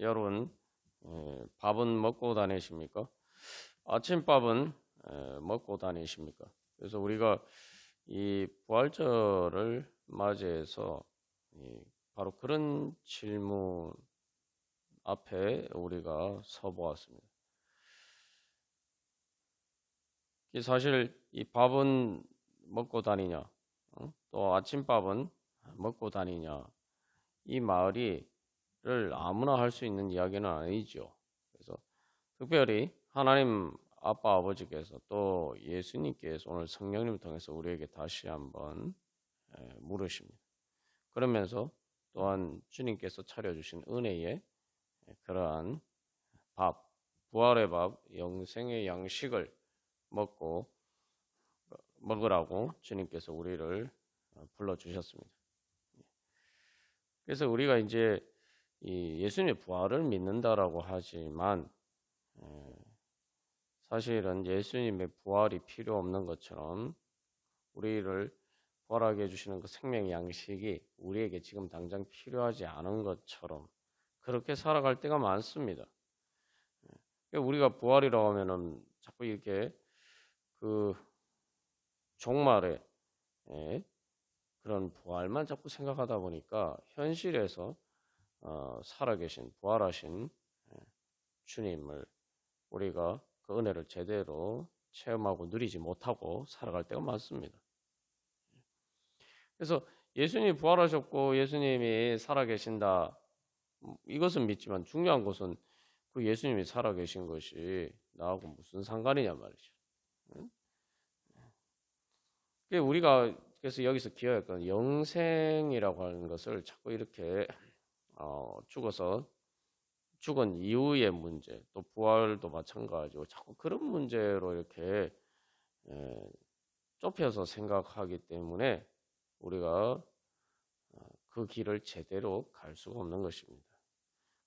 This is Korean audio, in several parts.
여러분, 밥은 먹고 다니십니까? 아침밥은 먹고 다니십니까? 그래서 우리가 이 부활절을 맞이해서 바로 그런 질문 앞에 우리가 서보았습니다. 사실 이 밥은 먹고 다니냐, 또 아침밥은 먹고 다니냐, 이 말을 아무나 할 수 있는 이야기는 아니죠. 그래서 특별히 하나님 아빠 아버지께서 또 예수님께서 오늘 성령님을 통해서 우리에게 다시 한번 물으십니다. 그러면서 또한 주님께서 차려주신 은혜의 그러한 밥, 부활의 밥, 영생의 양식을 먹으라고 주님께서 우리를 불러주셨습니다. 그래서 우리가 이제 이 예수님의 부활을 믿는다라고 하지만 사실은 예수님의 부활이 필요 없는 것처럼 우리를 부활하게 해주시는 그 생명의 양식이 우리에게 지금 당장 필요하지 않은 것처럼 그렇게 살아갈 때가 많습니다. 우리가 부활이라고 하면은 자꾸 이렇게 그 종말에 그런 부활만 자꾸 생각하다 보니까 현실에서 살아계신 부활하신 주님을 우리가 그 은혜를 제대로 체험하고 누리지 못하고 살아갈 때가 많습니다. 그래서 예수님이 부활하셨고 예수님이 살아계신다, 이것은 믿지만 중요한 것은 그 예수님이 살아계신 것이 나하고 무슨 상관이냐 말이죠. 우리가 그래서 여기서 기억할 건 영생이라고 하는 것을 자꾸 이렇게 죽은 이후의 문제, 또 부활도 마찬가지고 자꾸 그런 문제로 이렇게 좁혀서 생각하기 때문에 우리가 그 길을 제대로 갈 수가 없는 것입니다.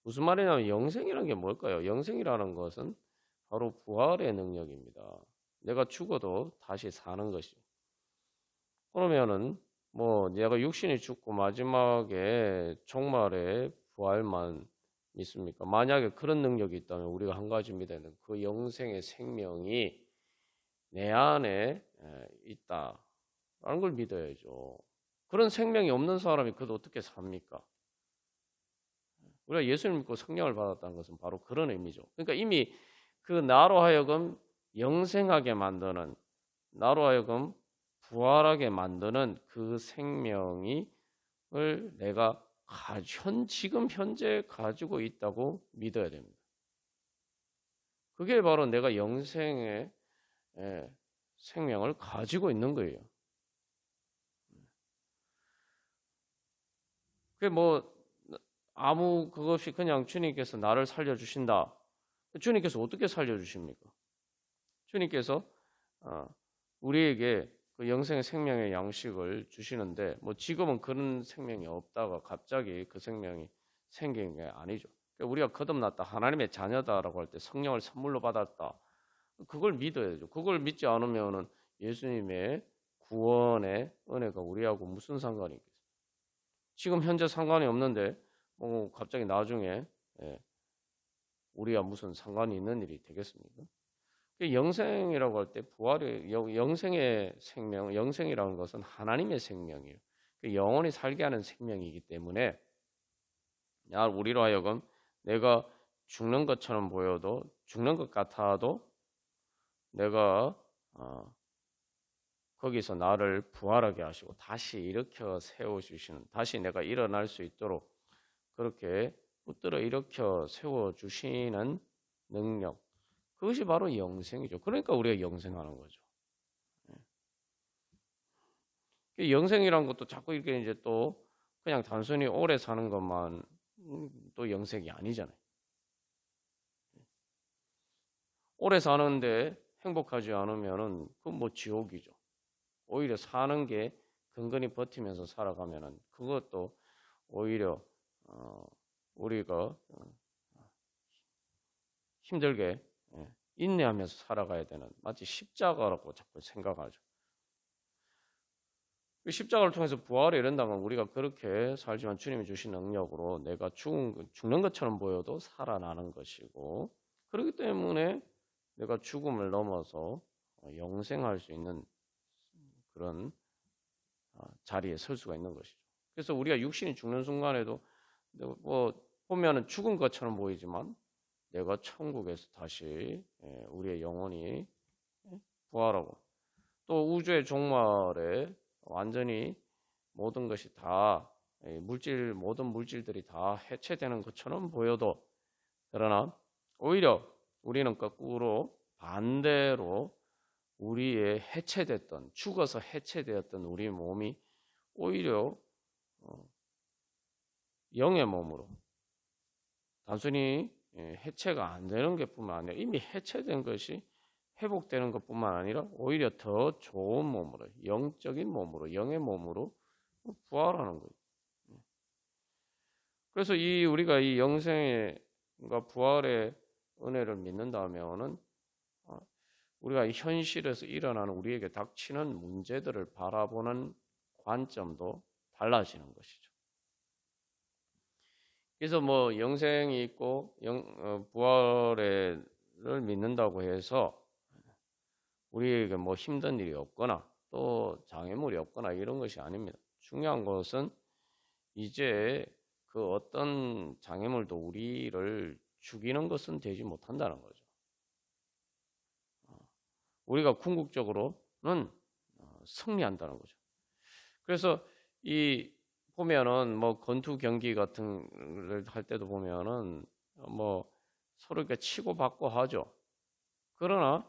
무슨 말이냐면 영생이라는 게 뭘까요? 영생이라는 것은 바로 부활의 능력입니다. 내가 죽어도 다시 사는 것이. 그러면은 뭐 내가 육신이 죽고 마지막에 종말에 부활만 있습니까? 만약에 그런 능력이 있다면 우리가 한 가지 믿어야 되는 그 영생의 생명이 내 안에 있다라는 걸 믿어야죠. 그런 생명이 없는 사람이 그도 어떻게 삽니까? 우리가 예수를 믿고 성령을 받았다는 것은 바로 그런 의미죠. 그러니까 이미 그 나로 하여금 영생하게 만드는, 나로 하여금 부활하게 만드는 그 생명을 내가 지금 현재 가지고 있다고 믿어야 됩니다. 그게 바로 내가 영생의 생명을 가지고 있는 거예요. 그게 뭐 아무 그것이 그냥 주님께서 나를 살려주신다. 주님께서 어떻게 살려주십니까? 주님께서 우리에게 그 영생의 생명의 양식을 주시는데 뭐 지금은 그런 생명이 없다가 갑자기 그 생명이 생긴 게 아니죠. 그러니까 우리가 거듭났다, 하나님의 자녀다라고 할 때 성령을 선물로 받았다. 그걸 믿어야죠. 그걸 믿지 않으면은 예수님의 구원의 은혜가 우리하고 무슨 상관이 있겠어요? 지금 현재 상관이 없는데 갑자기 나중에 우리와 무슨 상관이 있는 일이 되겠습니까? 영생이라고 할 때 부활의 영생의 생명, 영생이라는 것은 하나님의 생명이에요. 영원히 살게 하는 생명이기 때문에 우리로 하여금 내가 죽는 것처럼 보여도, 죽는 것 같아도 내가 거기서 나를 부활하게 하시고 다시 일으켜 세워주시는, 다시 내가 일어날 수 있도록 그렇게 붙들어 일으켜 세워주시는 능력, 그것이 바로 영생이죠. 그러니까 우리가 영생하는 거죠. 영생이라는 것도 자꾸 이렇게 이제 또 그냥 단순히 오래 사는 것만 또 영생이 아니잖아요. 오래 사는데 행복하지 않으면은 그건 뭐 지옥이죠. 오히려 사는 게 근근히 버티면서 살아가면은 그것도 오히려 우리가 힘들게 인내하면서 살아가야 되는, 마치 십자가라고 자꾸 생각하죠. 십자가를 통해서 부활을 이룬다면 우리가 그렇게 살지만 주님이 주신 능력으로 내가 죽는 것처럼 보여도 살아나는 것이고, 그렇기 때문에 내가 죽음을 넘어서 영생할 수 있는 그런 자리에 설 수가 있는 것이죠. 그래서 우리가 육신이 죽는 순간에도 뭐 보면은 죽은 것처럼 보이지만 내가 천국에서 다시 우리의 영혼이 부활하고, 또 우주의 종말에 완전히 모든 것이 다 모든 물질들이 다 해체되는 것처럼 보여도, 그러나 오히려 우리는 거꾸로 반대로 우리의 죽어서 해체되었던 우리 몸이 오히려 영의 몸으로, 단순히 해체가 안 되는 것뿐만 아니라 이미 해체된 것이 회복되는 것뿐만 아니라 오히려 더 좋은 몸으로, 영적인 몸으로, 영의 몸으로 부활하는 거예요. 그래서 우리가 이 영생과 부활의 은혜를 믿는다면은 우리가 이 현실에서 일어나는 우리에게 닥치는 문제들을 바라보는 관점도 달라지는 것이죠. 그래서 뭐 영생이 있고 부활을 믿는다고 해서 우리에게 뭐 힘든 일이 없거나 또 장애물이 없거나 이런 것이 아닙니다. 중요한 것은 이제 그 어떤 장애물도 우리를 죽이는 것은 되지 못한다는 거죠. 우리가 궁극적으로는 승리한다는 거죠. 그래서 보면은 뭐 권투 경기 같은 걸 할 때도 보면은 뭐 서로 이렇게 치고받고 하죠. 그러나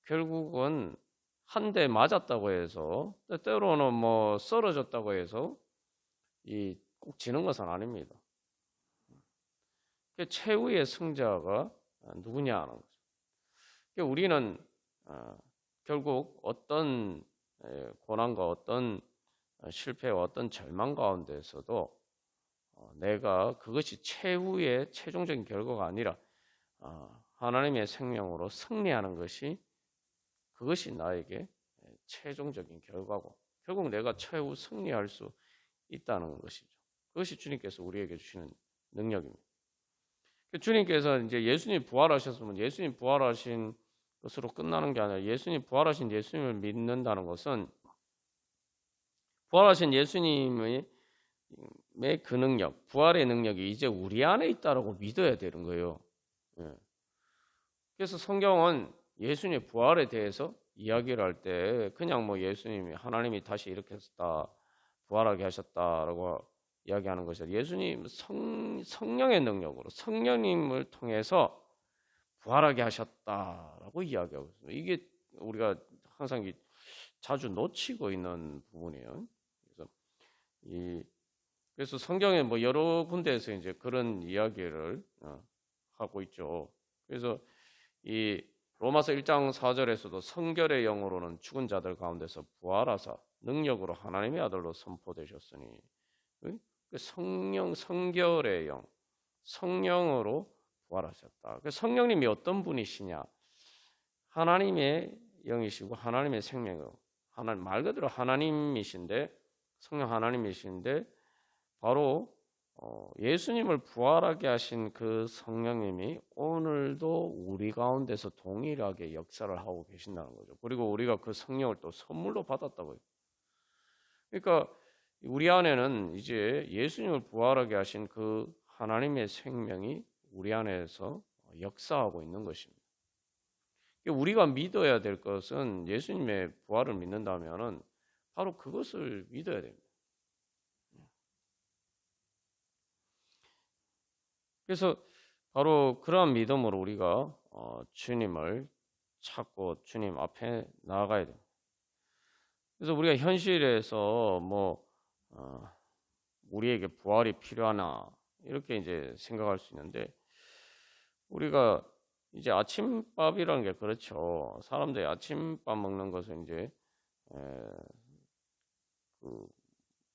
결국은 한 대 맞았다고 해서, 때로는 뭐 쓰러졌다고 해서 꼭 지는 것은 아닙니다. 최후의 승자가 누구냐는 거죠. 우리는 결국 어떤 고난과 어떤 실패와 어떤 절망 가운데서도 내가 그것이 최후의 최종적인 결과가 아니라 하나님의 생명으로 승리하는 그것이 나에게 최종적인 결과고, 결국 내가 최후 승리할 수 있다는 것이죠. 그것이 주님께서 우리에게 주시는 능력입니다. 주님께서 이제 예수님 부활하셨으면 예수님 부활하신 것으로 끝나는 게 아니라 예수님 부활하신 예수님을 믿는다는 것은 부활하신 예수님의 그 능력, 부활의 능력이 이제 우리 안에 있다라고 믿어야 되는 거예요. 그래서 성경은 예수님의 부활에 대해서 이야기를 할 때 그냥 뭐 예수님이 하나님이 다시 이렇게 했다, 부활하게 하셨다라고 이야기하는 것이 아니라 예수님 성령의 능력으로 성령님을 통해서 부활하게 하셨다라고 이야기하고 있습니다. 이게 우리가 항상 자주 놓치고 있는 부분이에요. 그래서 성경에 뭐 여러 군데에서 이제 그런 이야기를 하고 있죠. 그래서 로마서 1장 4절에서도 성결의 영으로는 죽은 자들 가운데서 부활하사 능력으로 하나님의 아들로 선포되셨으니, 성결의 영, 성령으로 부활하셨다. 성령님이 어떤 분이시냐? 하나님의 영이시고 하나님의 생명이고, 말 그대로 하나님이신데, 성령 하나님이신데, 바로 예수님을 부활하게 하신 그 성령님이 오늘도 우리 가운데서 동일하게 역사를 하고 계신다는 거죠. 그리고 우리가 그 성령을 또 선물로 받았다고요. 그러니까 우리 안에는 이제 예수님을 부활하게 하신 그 하나님의 생명이 우리 안에서 역사하고 있는 것입니다. 우리가 믿어야 될 것은, 예수님의 부활을 믿는다면은 바로 그것을 믿어야 됩니다. 그래서 바로 그러한 믿음으로 우리가 주님을 찾고 주님 앞에 나아가야 됩니다. 그래서 우리가 현실에서 뭐 우리에게 부활이 필요하나 이렇게 이제 생각할 수 있는데, 우리가 이제 아침밥이라는 게 그렇죠. 사람들이 아침밥 먹는 것은 이제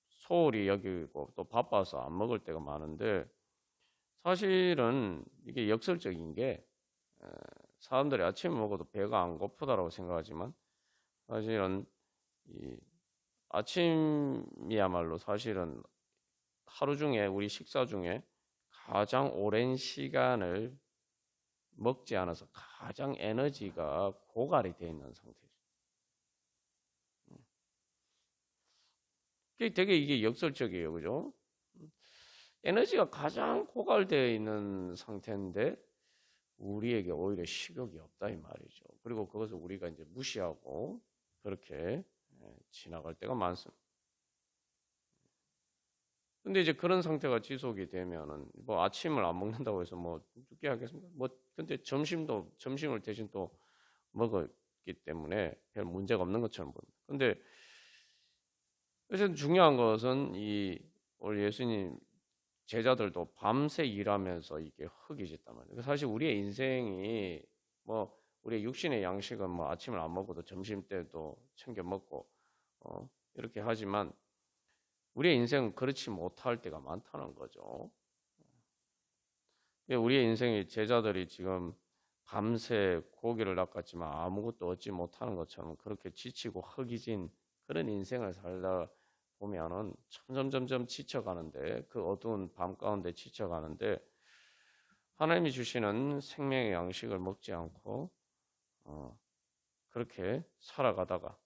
소홀히 여기고 또 바빠서 안 먹을 때가 많은데, 사실은 이게 역설적인 게, 사람들이 아침을 먹어도 배가 안 고프다라고 생각하지만 사실은 아침이야말로 사실은 하루 중에 우리 식사 중에 가장 오랜 시간을 먹지 않아서 가장 에너지가 고갈이 되어 있는 상태죠. 되게 이게 역설적이에요, 그죠? 에너지가 가장 고갈되어 있는 상태인데 우리에게 오히려 식욕이 없다 이 말이죠. 그리고 그것을 우리가 이제 무시하고 그렇게 지나갈 때가 많습니다. 근데 이제 그런 상태가 지속이 되면은 뭐 아침을 안 먹는다고 해서 뭐 죽게 하겠습니까? 뭐 근데 점심을 대신 또 먹었기 때문에 별 문제가 없는 것처럼 보입니다. 근데 어쨌든 중요한 것은 이 우리 예수님 제자들도 밤새 일하면서 이게 흙이졌단 말이에요. 사실 우리의 인생이 뭐 우리의 육신의 양식은 뭐 아침을 안 먹어도 점심 때도 챙겨 먹고 이렇게 하지만 우리의 인생은 그렇지 못할 때가 많다는 거죠. 우리의 인생이 제자들이 지금 밤새 고기를 낚았지만 아무것도 얻지 못하는 것처럼 그렇게 지치고 허기진 그런 인생을 살다 보면은 점점 지쳐가는데 그 어두운 밤 가운데 지쳐가는데 하나님이 주시는 생명의 양식을 먹지 않고 그렇게 살아가다가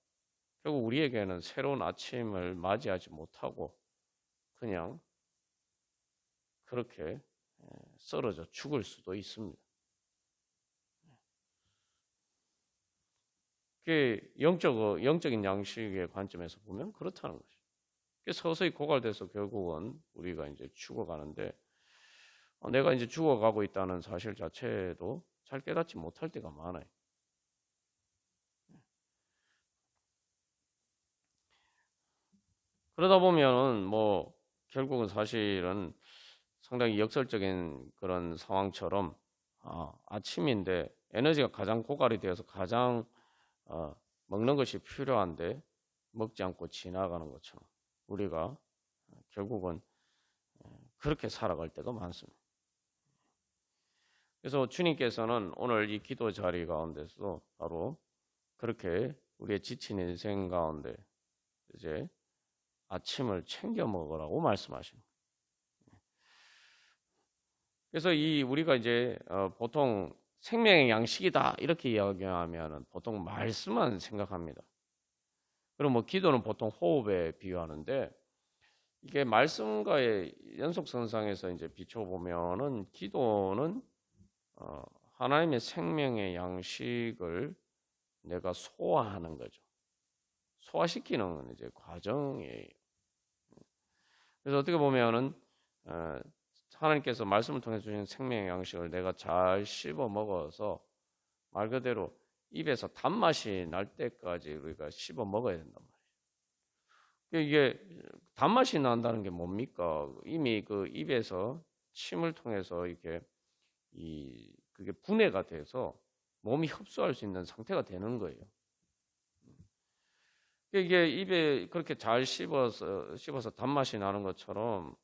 결국 우리에게는 새로운 아침을 맞이하지 못하고 그냥 그렇게 쓰러져 죽을 수도 있습니다. 그게 영적인 양식의 관점에서 보면 그렇다는 거죠. 서서히 고갈돼서 결국은 우리가 이제 죽어가는데 내가 이제 죽어가고 있다는 사실 자체도 잘 깨닫지 못할 때가 많아요. 그러다 보면은 뭐 결국은 사실은 상당히 역설적인 그런 상황처럼 아침인데 에너지가 가장 고갈이 되어서 가장 먹는 것이 필요한데 먹지 않고 지나가는 것처럼 우리가 결국은 그렇게 살아갈 때가 많습니다. 그래서 주님께서는 오늘 이 기도 자리 가운데서 바로 그렇게 우리의 지친 인생 가운데 이제 아침을 챙겨 먹으라고 말씀하십니다. 그래서 우리가 이제 보통 생명의 양식이다 이렇게 이야기하면 보통 말씀만 생각합니다. 그럼 뭐 기도는 보통 호흡에 비유하는데 이게 말씀과의 연속선상에서 이제 비춰보면은 기도는 하나님의 생명의 양식을 내가 소화하는 거죠. 소화시키는 이제 과정이에요. 그래서 어떻게 보면은 하나님께서 말씀을 통해 주신 생명의 양식을 내가 잘 씹어 먹어서 말 그대로 입에서 단맛이 날 때까지 우리가 씹어 먹어야 된단 말이에요. 이게 단맛이 난다는 게 뭡니까? 이미 그 입에서 침을 통해서 이렇게 그게 분해가 돼서 몸이 흡수할 수 있는 상태가 되는 거예요. 이게 입에 그렇게 잘 씹어서 단맛이 나는 것처럼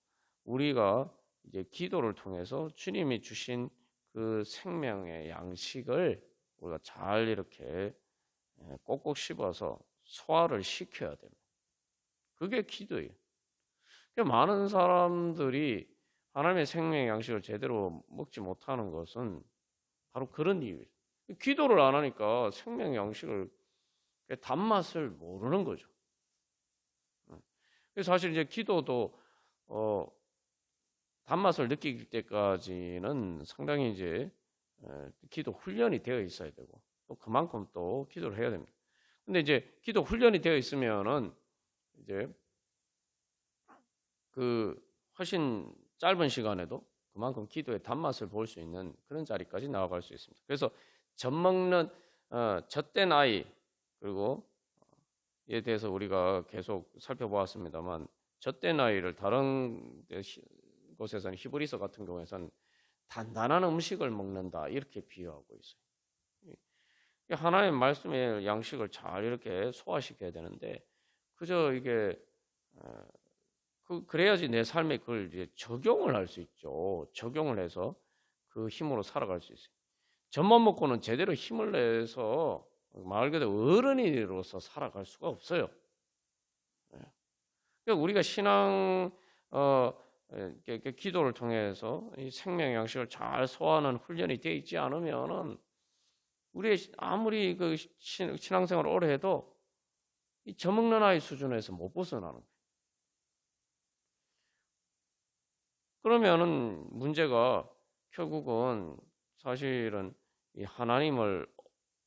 우리가 이제 기도를 통해서 주님이 주신 그 생명의 양식을 우리가 잘 이렇게 꼭꼭 씹어서 소화를 시켜야 됩니다. 그게 기도예요. 많은 사람들이 하나님의 생명의 양식을 제대로 먹지 못하는 것은 바로 그런 이유예요. 기도를 안 하니까 생명의 양식을 단맛을 모르는 거죠. 그래서 사실 이제 기도도 단맛을 느낄 때까지는 상당히 이제 기도 훈련이 되어 있어야 되고 또 그만큼 또 기도를 해야 됩니다. 근데 이제 기도 훈련이 되어 있으면은 이제 그 훨씬 짧은 시간에도 그만큼 기도의 단맛을 볼 수 있는 그런 자리까지 나아갈 수 있습니다. 그래서 젖먹는 젖된 아이 그리고 이에 대해서 우리가 계속 살펴보았습니다만 젖된 아이를 다른 곳에서는 히브리서 같은 경우에서는 단단한 음식을 먹는다 이렇게 비유하고 있어요. 하나의 말씀의 양식을 잘 이렇게 소화시켜야 되는데 그저 이게 그래야지 내 삶에 그걸 이제 적용을 할 수 있죠. 적용을 해서 그 힘으로 살아갈 수 있어요. 젖만 먹고는 제대로 힘을 내서 말 그대로 어른이로서 살아갈 수가 없어요. 그러니까 우리가 신앙 이렇게 기도를 통해서 이 생명 양식을 잘 소화하는 훈련이 되어 있지 않으면은 우리의 아무리 그 신앙생활을 오래 해도 이 젖먹는 아이 수준에서 못 벗어나는 거예요. 그러면은 문제가 결국은 사실은 이 하나님을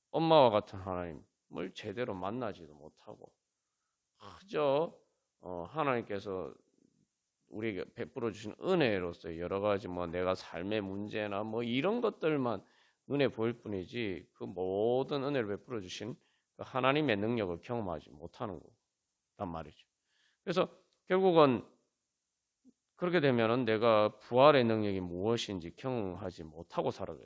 엄마와 같은 하나님을 제대로 만나지도 못하고 그저 하나님께서 우리에게 베풀어 주신 은혜로서 여러 가지 뭐 내가 삶의 문제나 뭐 이런 것들만 눈에 보일 뿐이지 그 모든 은혜를 베풀어 주신 그 하나님의 능력을 경험하지 못하는 거단 말이죠. 그래서 결국은 그렇게 되면은 내가 부활의 능력이 무엇인지 경험하지 못하고 살아가게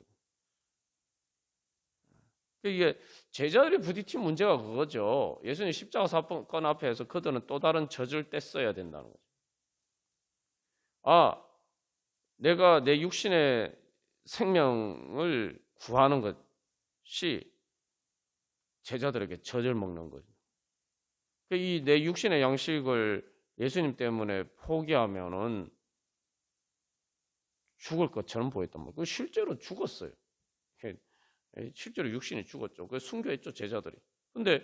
돼요. 이게 제자들이 부딪힌 문제가 그거죠. 예수님 십자가 사건 앞에서 그들은 또 다른 젖을 뗐어야 된다는 거죠. 아, 내가 내 육신의 생명을 구하는 것이 제자들에게 젖을 먹는 거죠. 이 내 육신의 양식을 예수님 때문에 포기하면은 죽을 것처럼 보였단 말이에요. 실제로 죽었어요. 실제로 육신이 죽었죠. 그 순교했죠, 제자들이. 근데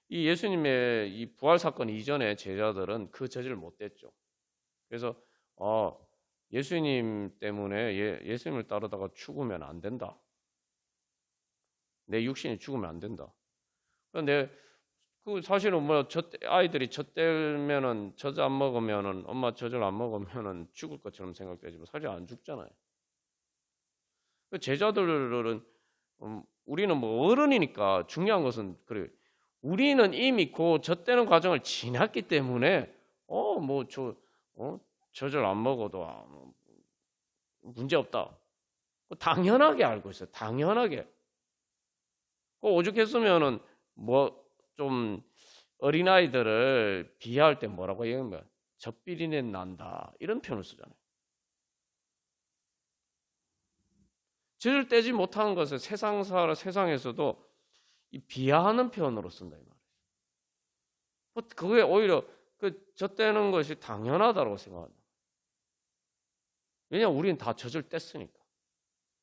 이 예수님의 이 부활 사건 이전에 제자들은 그 젖을 못 뗐죠. 그래서 예수님 때문에 예수님을 따르다가 죽으면 안 된다. 내 육신이 죽으면 안 된다. 근데 그 사실은 뭐 아이들이 젖 떼면은 젖 안 먹으면은 엄마 젖을 안 먹으면은 죽을 것처럼 생각되지만 사실 안 죽잖아요. 제자들은 우리는 뭐 어른이니까 중요한 것은 그래. 우리는 이미 그 젖 떼는 과정을 지났기 때문에 젖을 안 먹어도 문제 없다. 당연하게 알고 있어요. 당연하게. 오죽했으면은 뭐 좀 어린아이들을 비하할 때 뭐라고 얘기하면 젖비린내 난다 이런 표현을 쓰잖아요. 젖을 떼지 못하는 것을 세상에서도 이 비하하는 표현으로 쓴다 이 말이에요. 그게 오히려 그 젖 떼는 것이 당연하다고 생각한다. 왜냐하면 우리는 다 젖을 뗐으니까.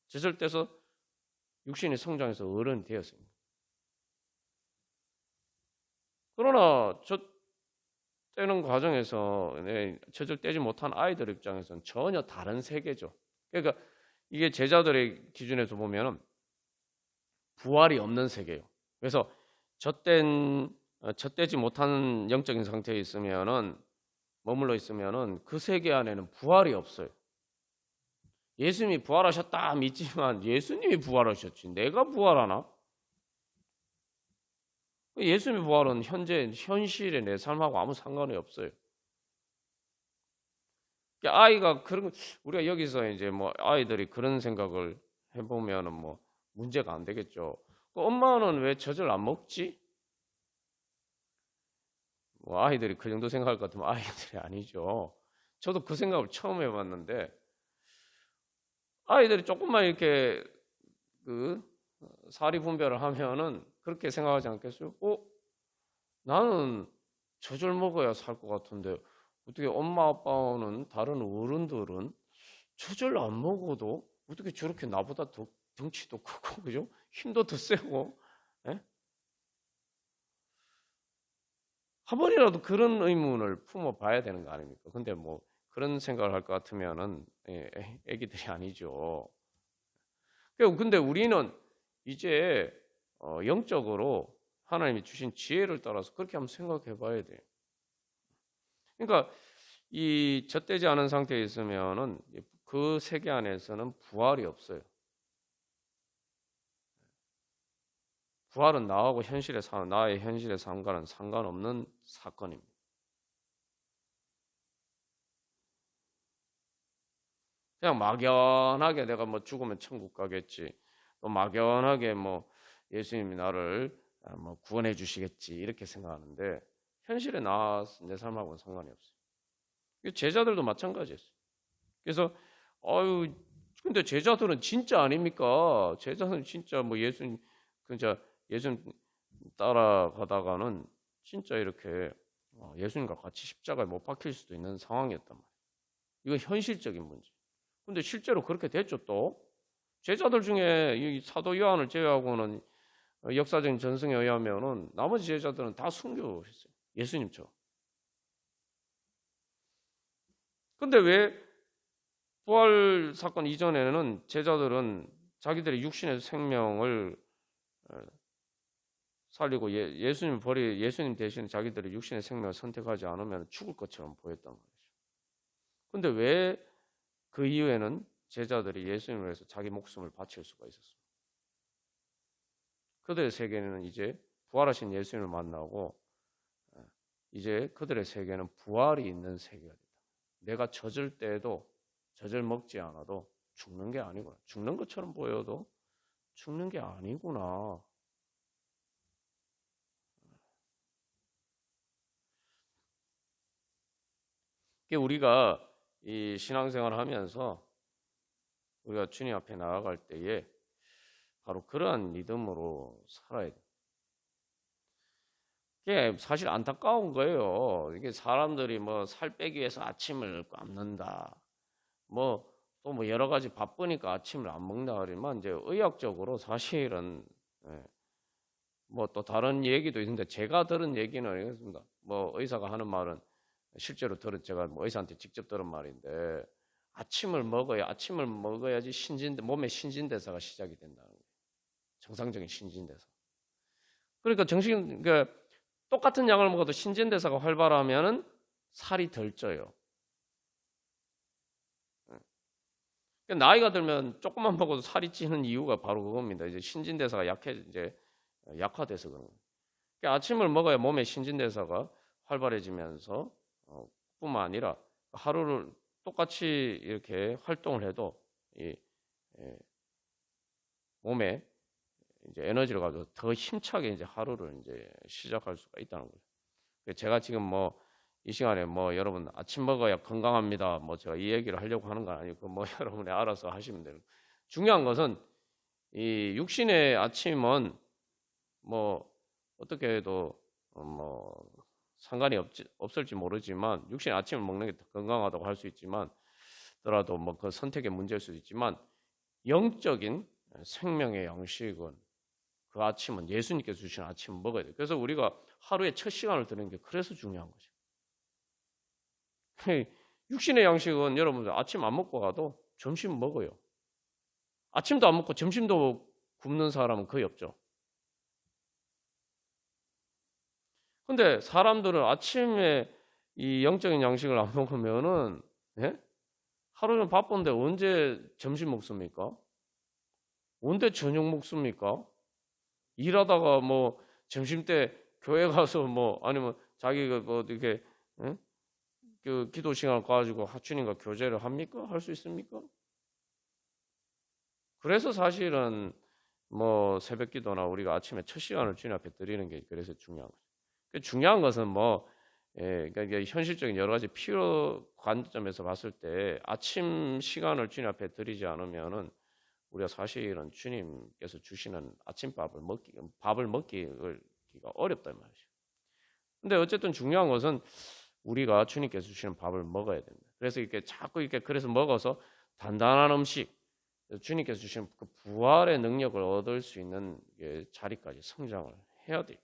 젖을 떼서 육신이 성장해서 어른이 되었습니다. 그러나 젖 떼는 과정에서 젖을 떼지 못한 아이들 입장에서는 전혀 다른 세계죠. 그러니까 이게 제자들의 기준에서 보면 부활이 없는 세계예요. 그래서 젖 떼지 못한 영적인 상태에 있으면은 머물러 있으면은 그 세계 안에는 부활이 없어요. 예수님이 부활하셨다 믿지만 예수님이 부활하셨지 내가 부활하나? 예수님의 부활은 현실의 내 삶하고 아무 상관이 없어요. 아이가 우리가 여기서 이제 뭐 아이들이 그런 생각을 해보면은 뭐 문제가 안 되겠죠. 엄마는 왜 젖을 안 먹지? 뭐 아이들이 그 정도 생각할 것 같으면 아이들이 아니죠. 저도 그 생각을 처음 해봤는데 아이들이 조금만 이렇게 그 사리 분별을 하면은 그렇게 생각하지 않겠어요? 나는 젖을 먹어야 살 것 같은데 어떻게 엄마 아빠는 다른 어른들은 젖을 안 먹어도 어떻게 저렇게 나보다 더 덩치도 크고 그죠? 힘도 더 세고 한 번이라도 그런 의문을 품어봐야 되는 거 아닙니까? 근데 뭐 그런 생각을 할 것 같으면은 애기들이 아니죠. 근데 우리는 이제 영적으로 하나님이 주신 지혜를 따라서 그렇게 한번 생각해 봐야 돼요. 그러니까 이 젖되지 않은 상태에 있으면은 그 세계 안에서는 부활이 없어요. 부활은 나의 현실의 삶과는 상관없는 사건입니다. 그냥 막연하게 내가 뭐 죽으면 천국 가겠지. 또 막연하게 뭐 예수님이 나를 뭐 구원해 주시겠지 이렇게 생각하는데 현실에 내 삶하고는 상관이 없어요. 제자들도 마찬가지였어요. 그래서 근데 제자들은 진짜 아닙니까? 제자는 진짜 뭐 예수님 따라가다가는 진짜 이렇게 예수님과 같이 십자가에 못 박힐 수도 있는 상황이었단 말이에요. 이건 현실적인 문제. 근데 실제로 그렇게 됐죠. 또 제자들 중에 이 사도 요한을 제외하고는 역사적인 전승에 의하면은 나머지 제자들은 다 순교했어요. 예수님처럼. 근데 왜 부활 사건 이전에는 제자들은 자기들의 육신의 생명을 살리고 예수님 대신 자기들의 육신의 생명을 선택하지 않으면 죽을 것처럼 보였단 말이죠. 근데 왜 그 이후에는 제자들이 예수님을 위해서 자기 목숨을 바칠 수가 있었습니다. 그들의 세계는 이제 부활하신 예수님을 만나고 이제 그들의 세계는 부활이 있는 세계가 됐다. 내가 젖을 때에도 젖을 먹지 않아도 죽는 게 아니구나. 죽는 것처럼 보여도 죽는 게 아니구나. 우리가 이 신앙생활을 하면서 우리가 주님 앞에 나아갈 때에 바로 그러한 믿음으로 살아야 돼요. 이게 사실 안타까운 거예요. 이게 사람들이 뭐 살 빼기 위해서 아침을 굶는다. 뭐 또 뭐 여러 가지 바쁘니까 아침을 안 먹는다 그러면 이제 의학적으로 사실은 뭐 또 다른 얘기도 있는데 제가 들은 얘기는 이렇습니다. 뭐 의사가 하는 말은 실제로 제가 뭐 의사한테 직접 들은 말인데 아침을 먹어야지 몸의 신진대사가 시작이 된다는 거예요. 정상적인 신진대사. 그러니까 똑같은 약을 먹어도 신진대사가 활발하면은 살이 덜 쪄요. 나이가 들면 조금만 먹어도 살이 찌는 이유가 바로 그겁니다. 이제 신진대사가 약화돼서 그런 거예요. 그러니까 아침을 먹어야 몸의 신진대사가 활발해지면서 뿐만 아니라 하루를 똑같이 이렇게 활동을 해도 몸에 이제 에너지를 가지고 더 힘차게 이제 하루를 이제 시작할 수가 있다는 거죠. 제가 지금 뭐 이 시간에 뭐 여러분 아침 먹어야 건강합니다. 뭐 제가 이 얘기를 하려고 하는 건 아니고 뭐 여러분이 알아서 하시면 돼요. 중요한 것은 이 육신의 아침은 뭐 어떻게 해도 뭐 상관이 없을지 모르지만 육신의 아침을 먹는 게 더 건강하다고 할 수 있지만 더라도 뭐 그 선택의 문제일 수도 있지만 영적인 생명의 양식은 그 아침은 예수님께서 주신 아침을 먹어야 돼요. 그래서 우리가 하루에 첫 시간을 드는 게 그래서 중요한 거죠. 육신의 양식은 여러분들 아침 안 먹고 가도 점심 먹어요. 아침도 안 먹고 점심도 굶는 사람은 거의 없죠. 근데 사람들은 아침에 이 영적인 양식을 안 먹으면은 하루는 바쁜데 언제 점심 먹습니까? 언제 저녁 먹습니까? 일하다가 뭐 점심 때 교회 가서 뭐 아니면 자기가 뭐 이렇게 그 기도 시간을 가지고 주님과 교제를 합니까? 할 수 있습니까? 그래서 사실은 뭐 새벽 기도나 우리가 아침에 첫 시간을 주님 앞에 드리는 게 그래서 중요한 거죠. 중요한 것은 뭐 그러니까 현실적인 여러 가지 필요 관점에서 봤을 때 아침 시간을 주님 앞에 드리지 않으면은 우리가 사실은 주님께서 주시는 아침밥을 먹기가 어렵단 말이죠. 근데 어쨌든 중요한 것은 우리가 주님께서 주시는 밥을 먹어야 됩니다. 그래서 이렇게 자꾸 그래서 먹어서 단단한 음식, 주님께서 주시는 그 부활의 능력을 얻을 수 있는 자리까지 성장을 해야 돼요.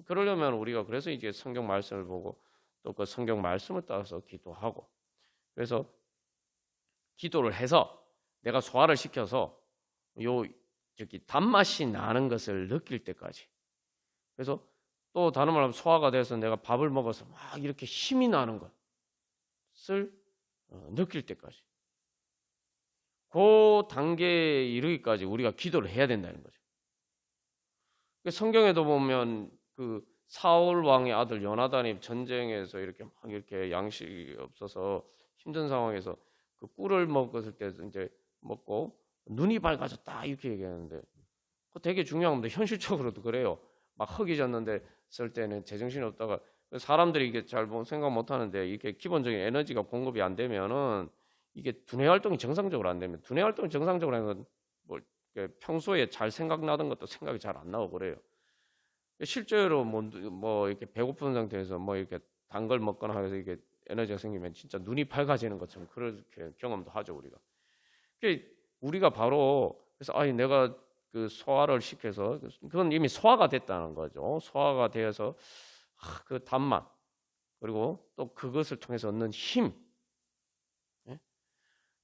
그러려면 우리가 그래서 이제 성경 말씀을 보고 또 그 성경 말씀을 따라서 기도하고 그래서 기도를 해서 내가 소화를 시켜서 단맛이 나는 것을 느낄 때까지 그래서 또 다른 말로 하면 소화가 돼서 내가 밥을 먹어서 막 이렇게 힘이 나는 것을 느낄 때까지 그 단계에 이르기까지 우리가 기도를 해야 된다는 거죠. 성경에도 보면 그 사울 왕의 아들 요나단이 전쟁에서 이렇게 양식이 없어서 힘든 상황에서 그 꿀을 먹었을 때 이제 먹고 눈이 밝아졌다 이렇게 얘기하는데 그 되게 중요한 건데 현실적으로도 그래요. 막 허기졌는데 쓸 때는 제정신이 없다가 사람들이 이게 잘 생각 못 하는데 이게 기본적인 에너지가 공급이 안 되면은 이게 두뇌 활동이 정상적으로 안 되면 두뇌 활동이 정상적으로 하는 건 뭐 평소에 잘 생각나던 것도 생각이 잘 안 나고 그래요. 실제로 뭐 이렇게 배고픈 상태에서 뭐 이렇게 단 걸 먹거나 해서 이게 에너지가 생기면 진짜 눈이 밝아지는 것처럼 그렇게 경험도 하죠, 우리가. 우리가 바로 그래서 내가 그 소화를 시켜서 그건 이미 소화가 됐다는 거죠. 소화가 되어서 그 단맛 그리고 또 그것을 통해서 얻는 힘. 예?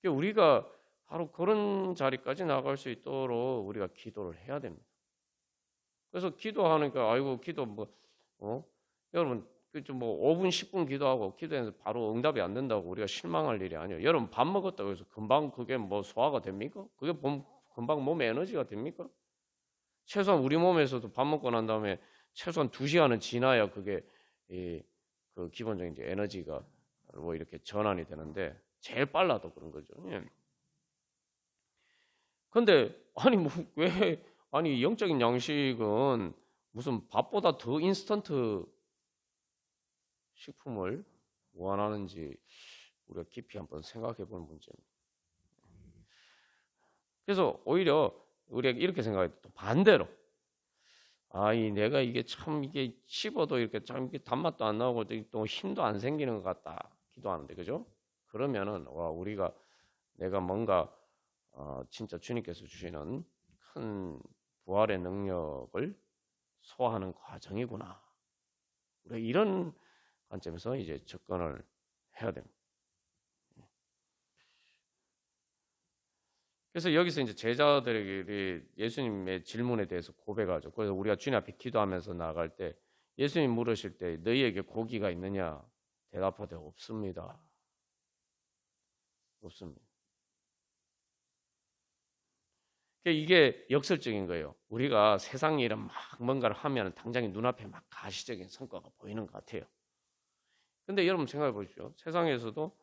우리가 바로 그런 자리까지 나갈 수 있도록 우리가 기도를 해야 됩니다. 그래서 기도하니까 아이고 기도 여러분 좀 뭐 5분 10분 기도하고 기도해서 바로 응답이 안 된다고 우리가 실망할 일이 아니에요. 여러분 밥 먹었다고 해서 금방 그게 뭐 소화가 됩니까? 그게 금방 몸에 에너지가 됩니까? 최소한 우리 몸에서도 밥 먹고 난 다음에 최소한 2시간은 지나야 그게 그 기본적인 이제 에너지가 뭐 이렇게 전환이 되는데 제일 빨라도 그런 거죠. 예. 근데 아니 영적인 양식은 무슨 밥보다 더 인스턴트 식품을 원하는지 우리가 깊이 한번 생각해 보는 문제입니다. 그래서 오히려 우리가 이렇게 생각해요. 또 반대로 내가 이게 참 이게 씹어도 이렇게 참 이게 단맛도 안 나오고 또 힘도 안 생기는 것 같다 기도하는데 그죠? 그러면은 내가 뭔가 진짜 주님께서 주시는 큰 부활의 능력을 소화하는 과정이구나. 우리가 이런 관점에서 이제 접근을 해야 됩니다. 그래서 여기서 이제 제자들에게 예수님의 질문에 대해서 고백하죠. 그래서 우리가 주님 앞에 기도하면서 나갈 때 예수님 물으실 때 너희에게 고기가 있느냐? 대답하되 없습니다. 없습니다. 이게 역설적인 거예요. 우리가 세상 일은 막 뭔가를 하면 당장에 눈앞에 막 가시적인 성과가 보이는 것 같아요. 근데 여러분 생각해 보십시오. 세상에서도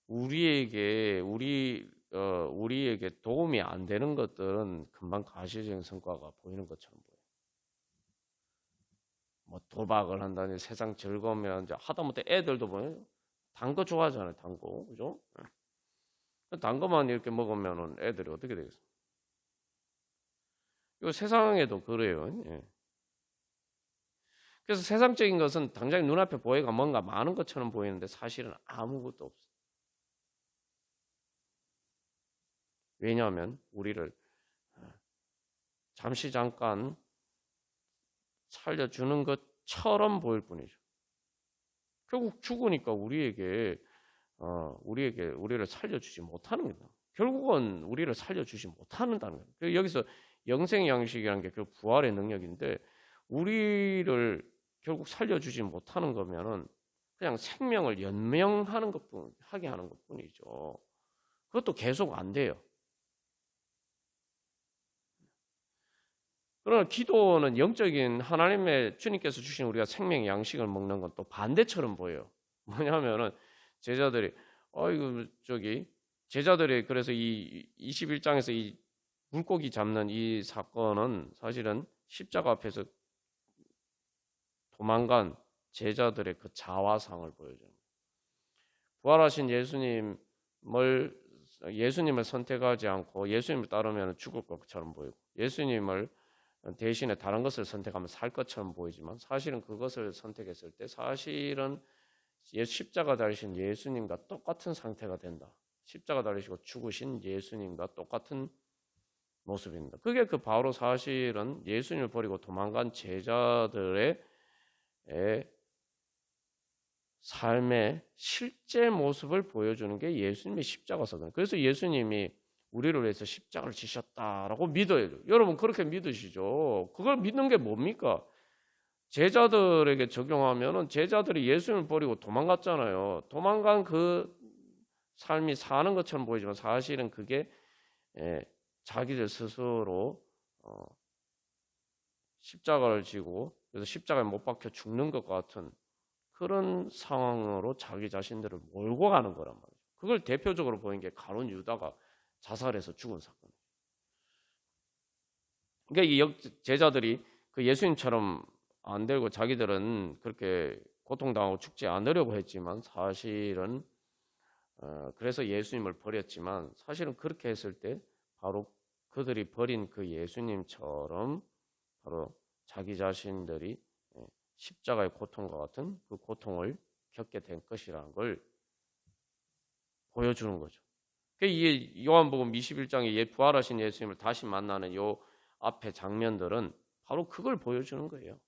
우리에게 도움이 안 되는 것들은 금방 가시적인 성과가 보이는 것처럼 보여요. 뭐 도박을 한다니 세상 즐거우면 이제 하다못해 애들도 보면 단 거 좋아하잖아요. 단 거. 그죠? 단 거만 이렇게 먹으면 애들이 어떻게 되겠어요? 이거 세상에도 그래요. 예. 그래서 세상적인 것은 당장 눈앞에 보여가 뭔가 많은 것처럼 보이는데 사실은 아무것도 없어요. 왜냐하면 우리를 잠깐 살려주는 것처럼 보일 뿐이죠. 결국 죽으니까 우리를 살려주지 못하는 거예요. 결국은 우리를 살려주지 못한다는 거예요. 여기서 영생 양식이라는 게 그 부활의 능력인데 우리를 결국 살려주지 못하는 거면은 그냥 생명을 연명하는 하게 하는 것뿐이죠. 그것도 계속 안 돼요. 그러나 기도는 영적인 하나님의 주님께서 주신 우리가 생명의 양식을 먹는 건 또 반대처럼 보여요. 뭐냐면은 제자들이 제자들이 그래서 이 21장에서 이 물고기 잡는 이 사건은 사실은 십자가 앞에서 도망간 제자들의 그 자화상을 보여줘요. 부활하신 예수님을 선택하지 않고 예수님을 따르면 죽을 것처럼 보이고 예수님을 대신에 다른 것을 선택하면 살 것처럼 보이지만 사실은 그것을 선택했을 때 사실은 십자가 달리신 예수님과 똑같은 상태가 된다. 십자가 달리시고 죽으신 예수님과 똑같은 모습입니다. 그게 바로 사실은 예수님을 버리고 도망간 제자들의 삶의 실제 모습을 보여주는 게 예수님의 십자가 사건. 그래서 예수님이 우리를 위해서 십자가를 지셨다라고 믿어요. 여러분 그렇게 믿으시죠? 그걸 믿는 게 뭡니까? 제자들에게 적용하면은 제자들이 예수님을 버리고 도망갔잖아요. 도망간 그 삶이 사는 것처럼 보이지만 사실은 그게 자기들 스스로 십자가를 지고 그래서 십자가에 못 박혀 죽는 것 같은 그런 상황으로 자기 자신들을 몰고 가는 거란 말이죠. 그걸 대표적으로 보인 게 가룟 유다가 자살해서 죽은 사건. 그러니까 이 제자들이 그 예수님처럼 안 되고 자기들은 그렇게 고통당하고 죽지 않으려고 했지만 사실은 그래서 예수님을 버렸지만 사실은 그렇게 했을 때 바로 그들이 버린 그 예수님처럼 바로 자기 자신들이 십자가의 고통과 같은 그 고통을 겪게 된 것이라는 걸 보여주는 거죠. 이게 요한복음 21장에 부활하신 예수님을 다시 만나는 요 앞에 장면들은 바로 그걸 보여주는 거예요.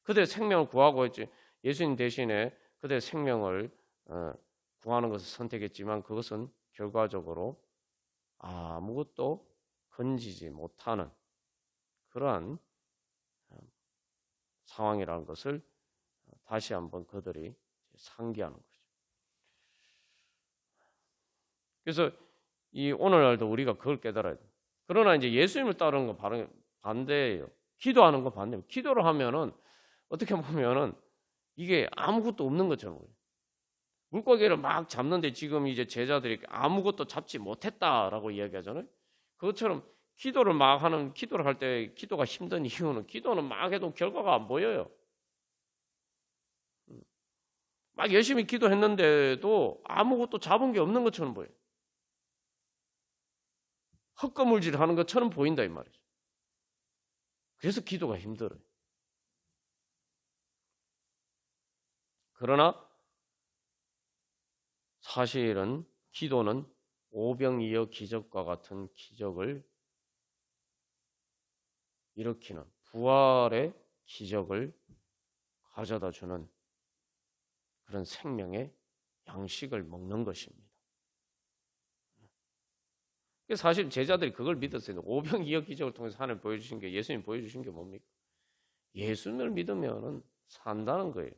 그들의 생명을 구하고 했지. 예수님 대신에 그들의 생명을 구하는 것을 선택했지만 그것은 결과적으로 아무것도 건지지 못하는 그러한 상황이라는 것을 다시 한번 그들이 상기하는 거죠. 그래서 이 오늘날도 우리가 그걸 깨달아야 돼요. 그러나 이제 예수님을 따르는 건 바로 반대예요. 기도하는 건 반대예요. 기도를 하면은 어떻게 보면은 이게 아무것도 없는 것처럼 보여요. 물고기를 막 잡는데 지금 이제 제자들이 아무것도 잡지 못했다라고 이야기하잖아요. 그것처럼 기도를 할 때 기도가 힘든 이유는 기도는 막 해도 결과가 안 보여요. 막 열심히 기도했는데도 아무것도 잡은 게 없는 것처럼 보여요. 헛거물질 하는 것처럼 보인다 이 말이죠. 그래서 기도가 힘들어요. 그러나 사실은 기도는 오병이어 기적과 같은 기적을 일으키는 부활의 기적을 가져다 주는 그런 생명의 양식을 먹는 것입니다. 사실 제자들이 그걸 믿었어요. 오병이어 기적을 통해서 하나님 보여주신 게 예수님 보여주신 게 뭡니까? 예수님을 믿으면 산다는 거예요.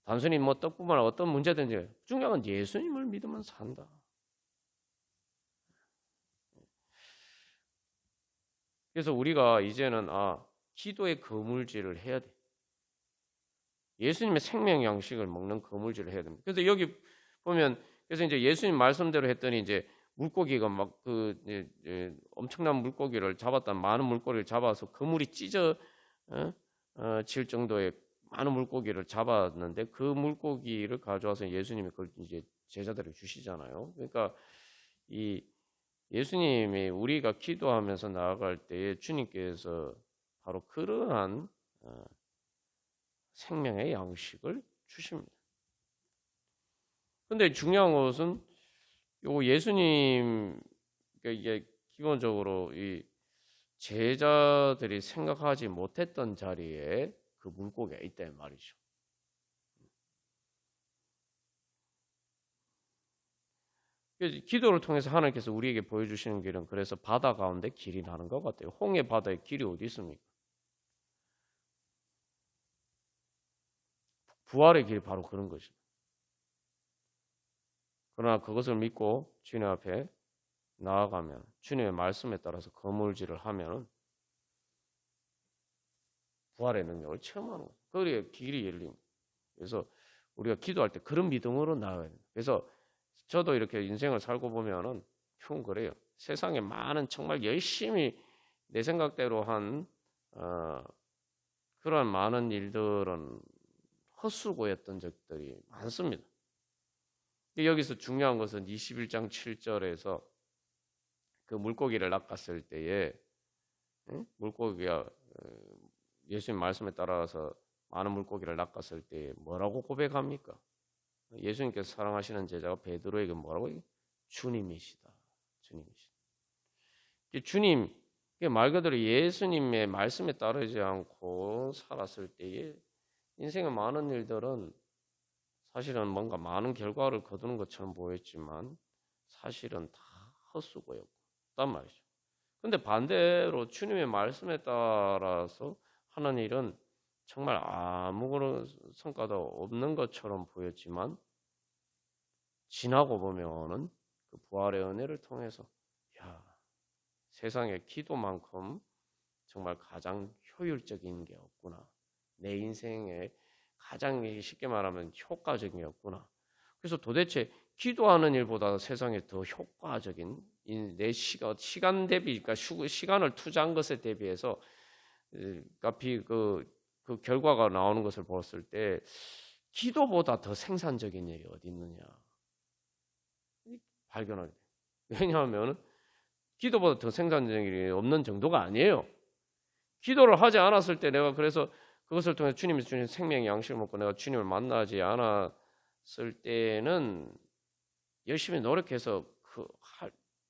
단순히 뭐 떡뿐만 아니라 어떤 문제든지 중요한 건 예수님을 믿으면 산다. 그래서 우리가 이제는 기도의 거물질을 해야 돼. 예수님의 생명 양식을 먹는 거물질을 해야 됩니다. 그래서 여기 보면 그래서 이제 예수님 말씀대로 했더니 이제 물고기가 막 엄청난 물고기를 잡았다 많은 물고기를 잡아서 그물이 찢어 질 정도의 많은 물고기를 잡았는데 그 물고기를 가져와서 예수님이 그걸 이제 제자들에게 주시잖아요. 그러니까 이 예수님이 우리가 기도하면서 나아갈 때에 주님께서 바로 그러한 생명의 양식을 주십니다. 근데 중요한 것은 요 예수님 이게 기본적으로 이 제자들이 생각하지 못했던 자리에 그 물고기가 있다는 말이죠. 기도를 통해서 하나님께서 우리에게 보여주시는 길은 그래서 바다 가운데 길이 나는 것 같아요. 홍해 바다에 길이 어디 있습니까? 부활의 길이 바로 그런 것입니다. 그러나 그것을 믿고 주님 앞에 나아가면 주님의 말씀에 따라서 거물질을 하면 부활의 능력을 체험하는 거예요. 그래야 길이 열립니다. 그래서 우리가 기도할 때 그런 믿음으로 나아가야 돼요. 그래서 저도 이렇게 인생을 살고 보면은 흉 그래요. 세상에 많은 정말 열심히 내 생각대로 한 그런 많은 일들은 헛수고였던 적들이 많습니다. 여기서 중요한 것은 21장 7절에서 그 물고기를 낚았을 때에 물고기가 예수님 말씀에 따라서 많은 물고기를 낚았을 때 뭐라고 고백합니까? 예수님께서 사랑하시는 제자가 베드로에게 뭐라고 해요? 주님이시다. 주님이시다. 주님, 말 그대로 예수님의 말씀에 따르지 않고 살았을 때에 인생의 많은 일들은 사실은 뭔가 많은 결과를 거두는 것처럼 보였지만 사실은 다 헛수고였단 말이죠. 근데 반대로 주님의 말씀에 따라서 하는 일은 정말 아무런 성과도 없는 것처럼 보였지만 지나고 보면은 그 부활의 은혜를 통해서 세상에 기도만큼 정말 가장 효율적인 게 없구나. 내 인생에 가장 쉽게 말하면 효과적인 게 없구나. 그래서 도대체 기도하는 일보다 세상에 더 효과적인 내 시간 대비, 그러니까 시간을 투자한 것에 대비해서 그 결과가 나오는 것을 봤을 때 기도보다 더 생산적인 일이 어디 있느냐 발견하게 돼요. 왜냐하면 기도보다 더 생산력이 없는 정도가 아니에요. 기도를 하지 않았을 때 내가 그래서 그것을 통해 주님이 주신 생명의 양식을 먹고 내가 주님을 만나지 않았을 때는 열심히 노력해서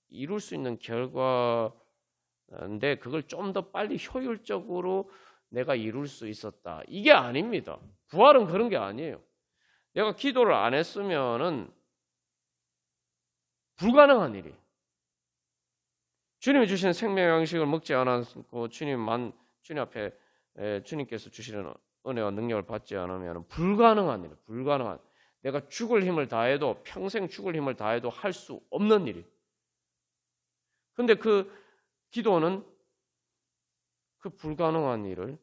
이룰 수 있는 결과인데 그걸 좀 더 빨리 효율적으로 내가 이룰 수 있었다. 이게 아닙니다. 부활은 그런 게 아니에요. 내가 기도를 안 했으면은 불가능한 일이에요. 주님이 주시는 생명의 양식을 먹지 않았고 주님 앞에 주님께서 주시는 은혜와 능력을 받지 않으면 불가능한 일이에요. 불가능한. 내가 죽을 힘을 다해도 평생 죽을 힘을 다해도 할 수 없는 일이에요. 근데 그 기도는 그 불가능한 일을,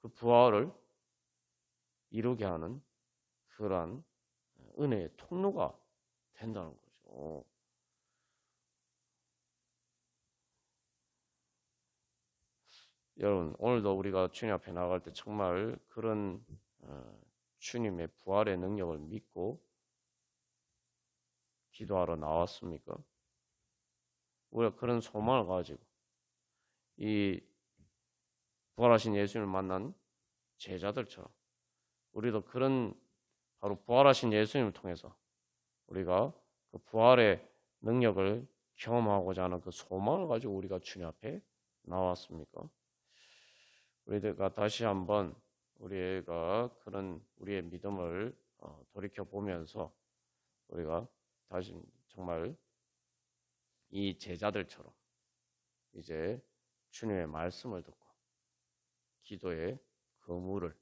그 부활을 이루게 하는 그러한 은혜의 통로가 된다는 거죠. 여러분, 오늘도 우리가 주님 앞에 나갈 때 정말 그런 주님의 부활의 능력을 믿고 기도하러 나왔습니까? 우리가 그런 소망을 가지고 이 부활하신 예수님을 만난 제자들처럼 우리도 그런 바로 부활하신 예수님을 통해서 우리가 그 부활의 능력을 경험하고자 하는 그 소망을 가지고 우리가 주님 앞에 나왔습니까? 우리가 다시 한번 우리가 그런 우리의 믿음을 돌이켜 보면서 우리가 다시 정말 이 제자들처럼 이제 주님의 말씀을 듣고 기도의 그물을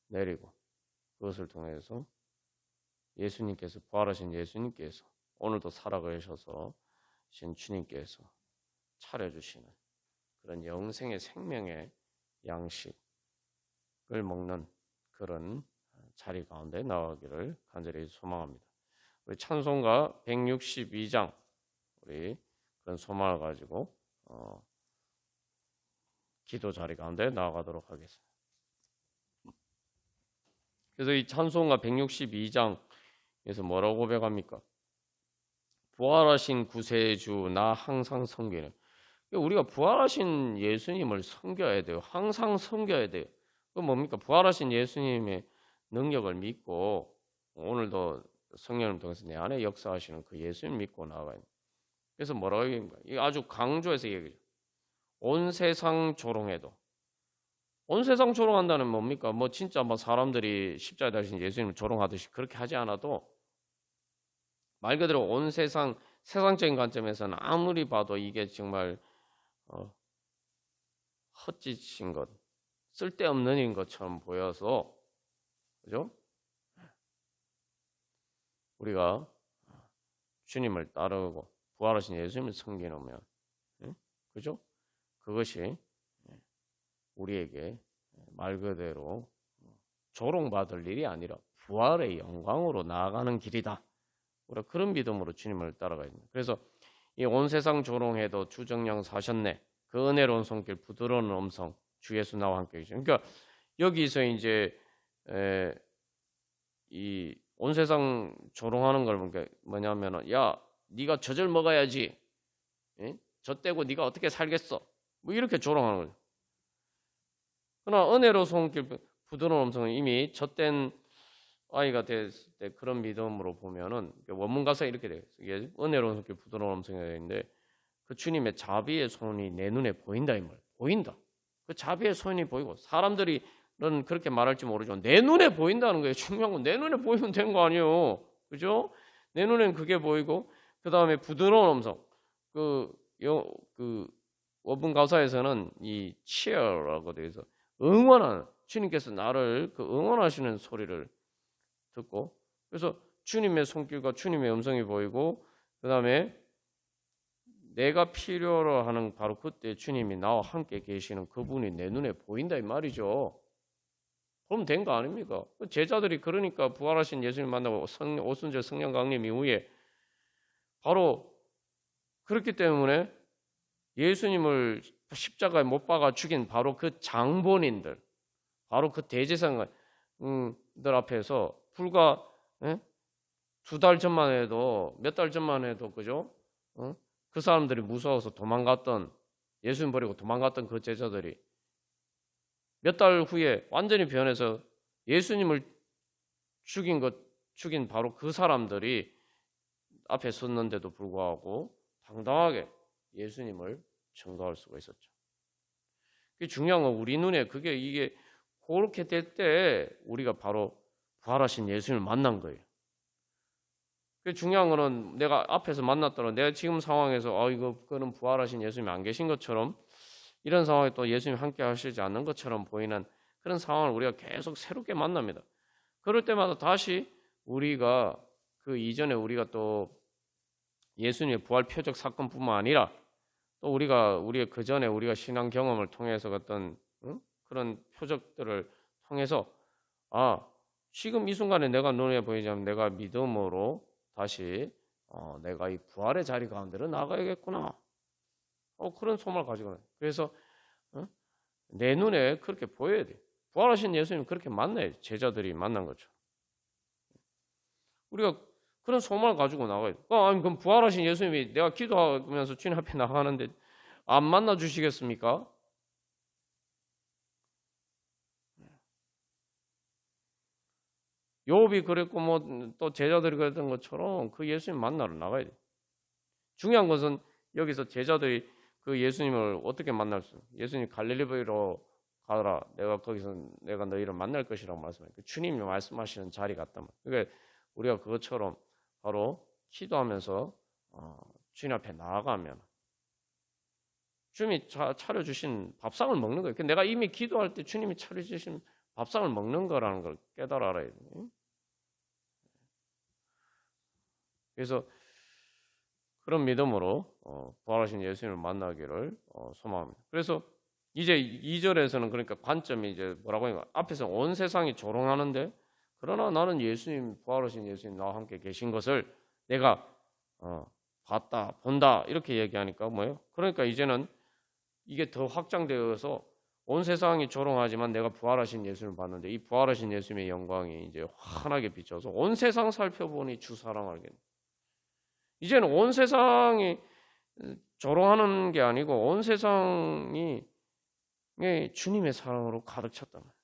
내리고 그것을 통해서 예수님께서 부활하신 예수님께서 오늘도 살아계셔서 신 주님께서 차려주시는 그런 영생의 생명의 양식을 먹는 그런 자리 가운데 나가기를 간절히 소망합니다. 우리 찬송가 162장 우리 그런 소망을 가지고 기도 자리 가운데 나아가도록 하겠습니다. 그래서 이 찬송가 162장에서 뭐라고 고백합니까? 부활하신 구세주 나 항상 섬기는. 우리가 부활하신 예수님을 섬겨야 돼요. 항상 섬겨야 돼요. 그 뭡니까? 부활하신 예수님의 능력을 믿고 오늘도 성령을 통해서 내 안에 역사하시는 그 예수님 믿고 나아가요. 그래서 뭐라고 얘기합니까? 이거 아주 강조해서 얘기해요. 온 세상 조롱해도. 온 세상 조롱한다는 뭡니까? 뭐 진짜 뭐 사람들이 십자가에 달리신 예수님을 조롱하듯이 그렇게 하지 않아도 말 그대로 온 세상적인 관점에서는 아무리 봐도 이게 정말 헛짓인 것, 쓸데없는 일인 것처럼 보여서 그죠? 우리가 주님을 따르고 부활하신 예수님을 섬기면 그죠? 그것이 우리에게 말 그대로 조롱받을 일이 아니라 부활의 영광으로 나아가는 길이다. 우리가 그런 믿음으로 주님을 따라가야 됩니다. 그래서 이 온 세상 조롱해도 주정령 사셨네. 그 은혜로운 손길 부드러운 음성 주 예수 나와 함께 계시죠. 그러니까 여기서 이제 이 온 세상 조롱하는 걸 뭐냐면은 야 네가 젖을 먹어야지. 젖 떼고 네가 어떻게 살겠어? 뭐 이렇게 조롱하는 거죠. 그러나 은혜로 손길 부드러운 음성은 이미 젖된 아이가 됐을 때 그런 믿음으로 보면은 원문 가사에 이렇게 돼요. 이게 은혜로운 손길 부드러운 음성이 있는데 그 주님의 자비의 손이 내 눈에 보인다 이 말. 보인다. 그 자비의 손이 보이고 사람들이 그렇게 말할지 모르지만 내 눈에 보인다는 거예요. 중요한 건 내 눈에 보이면 되는 거 아니에요. 그죠? 내 눈에는 그게 보이고 그 다음에 부드러운 음성. 그 원문 가사에서는 이 cheer라고 되어 있어. 응원하는 주님께서 나를 그 응원하시는 소리를 듣고 그래서 주님의 손길과 주님의 음성이 보이고 그 다음에 내가 필요로 하는 바로 그때 주님이 나와 함께 계시는 그분이 내 눈에 보인다 이 말이죠. 그럼 된 거 아닙니까? 제자들이 그러니까 부활하신 예수님 만나고 오순절 성령 강림 이후에 바로 그렇기 때문에 예수님을 십자가에 못 박아 죽인 바로 그 장본인들, 바로 그 대제사장들 앞에서 불과 2달 전만 해도 몇 달 전만 해도 그죠? 그 사람들이 무서워서 도망갔던 예수님 버리고 도망갔던 그 제자들이 몇 달 후에 완전히 변해서 예수님을 죽인 바로 그 사람들이 앞에 섰는데도 불구하고 당당하게 예수님을 증거할 수가 있었죠. 그게 중요한 건 우리 눈에 이게 그렇게 될 때 우리가 바로 부활하신 예수님을 만난 거예요. 그 중요한 거는 내가 앞에서 만났더라 내가 지금 상황에서 그거는 부활하신 예수님이 안 계신 것처럼 이런 상황에 또 예수님이 함께 하시지 않는 것처럼 보이는 그런 상황을 우리가 계속 새롭게 만납니다. 그럴 때마다 다시 우리가 그 이전에 우리가 또 예수님의 부활 표적 사건뿐만 아니라 또 우리의 그 전에 우리가 신앙 경험을 통해서 어떤 그런 표적들을 통해서 지금 이 순간에 내가 눈에 보이지 않으면 내가 믿음으로 다시 내가 이 부활의 자리 가운데로 나가야겠구나. 그런 소망을 가지고 있어요. 그래서 내 눈에 그렇게 보여야 돼. 부활하신 예수님 그렇게 만나요. 제자들이 만난 것처럼. 우리가 그런 소망을 가지고 나가야 돼. 그럼 부활하신 예수님이 내가 기도하면서 주님 앞에 나가는데 안 만나 주시겠습니까? 욥이 그랬고 또 제자들이 그랬던 것처럼 그 예수님 만나러 나가야 돼. 중요한 것은 여기서 제자들이 그 예수님을 어떻게 만날 수? 예수님 갈릴리로 가라. 거기서 내가 너희를 만날 것이라고 말씀해요. 주님이 말씀하시는 자리 같단 말이에요. 그러니까 우리가 그것처럼 바로 기도하면서 주님 앞에 나아가면 주님이 차려주신 밥상을 먹는 거예요. 내가 이미 기도할 때 주님이 차려주신 밥상을 먹는 거라는 걸 깨달아 알아야 돼요. 그래서 그런 믿음으로 부활하신 예수님을 만나기를 소망합니다. 그래서 이제 2절에서는 그러니까 관점이 이제 뭐라고 하니까 앞에서 온 세상이 조롱하는데 그러나 나는 부활하신 예수님 나와 함께 계신 것을 내가 봤다, 본다 이렇게 얘기하니까 뭐예요? 그러니까 이제는 이게 더 확장되어서 온 세상이 조롱하지만 내가 부활하신 예수님을 봤는데 이 부활하신 예수님의 영광이 이제 환하게 비춰서 온 세상 살펴보니 주 사랑을 알겠네. 이제는 온 세상이 조롱하는 게 아니고 온 세상이 주님의 사랑으로 가득 찼단 말이에요.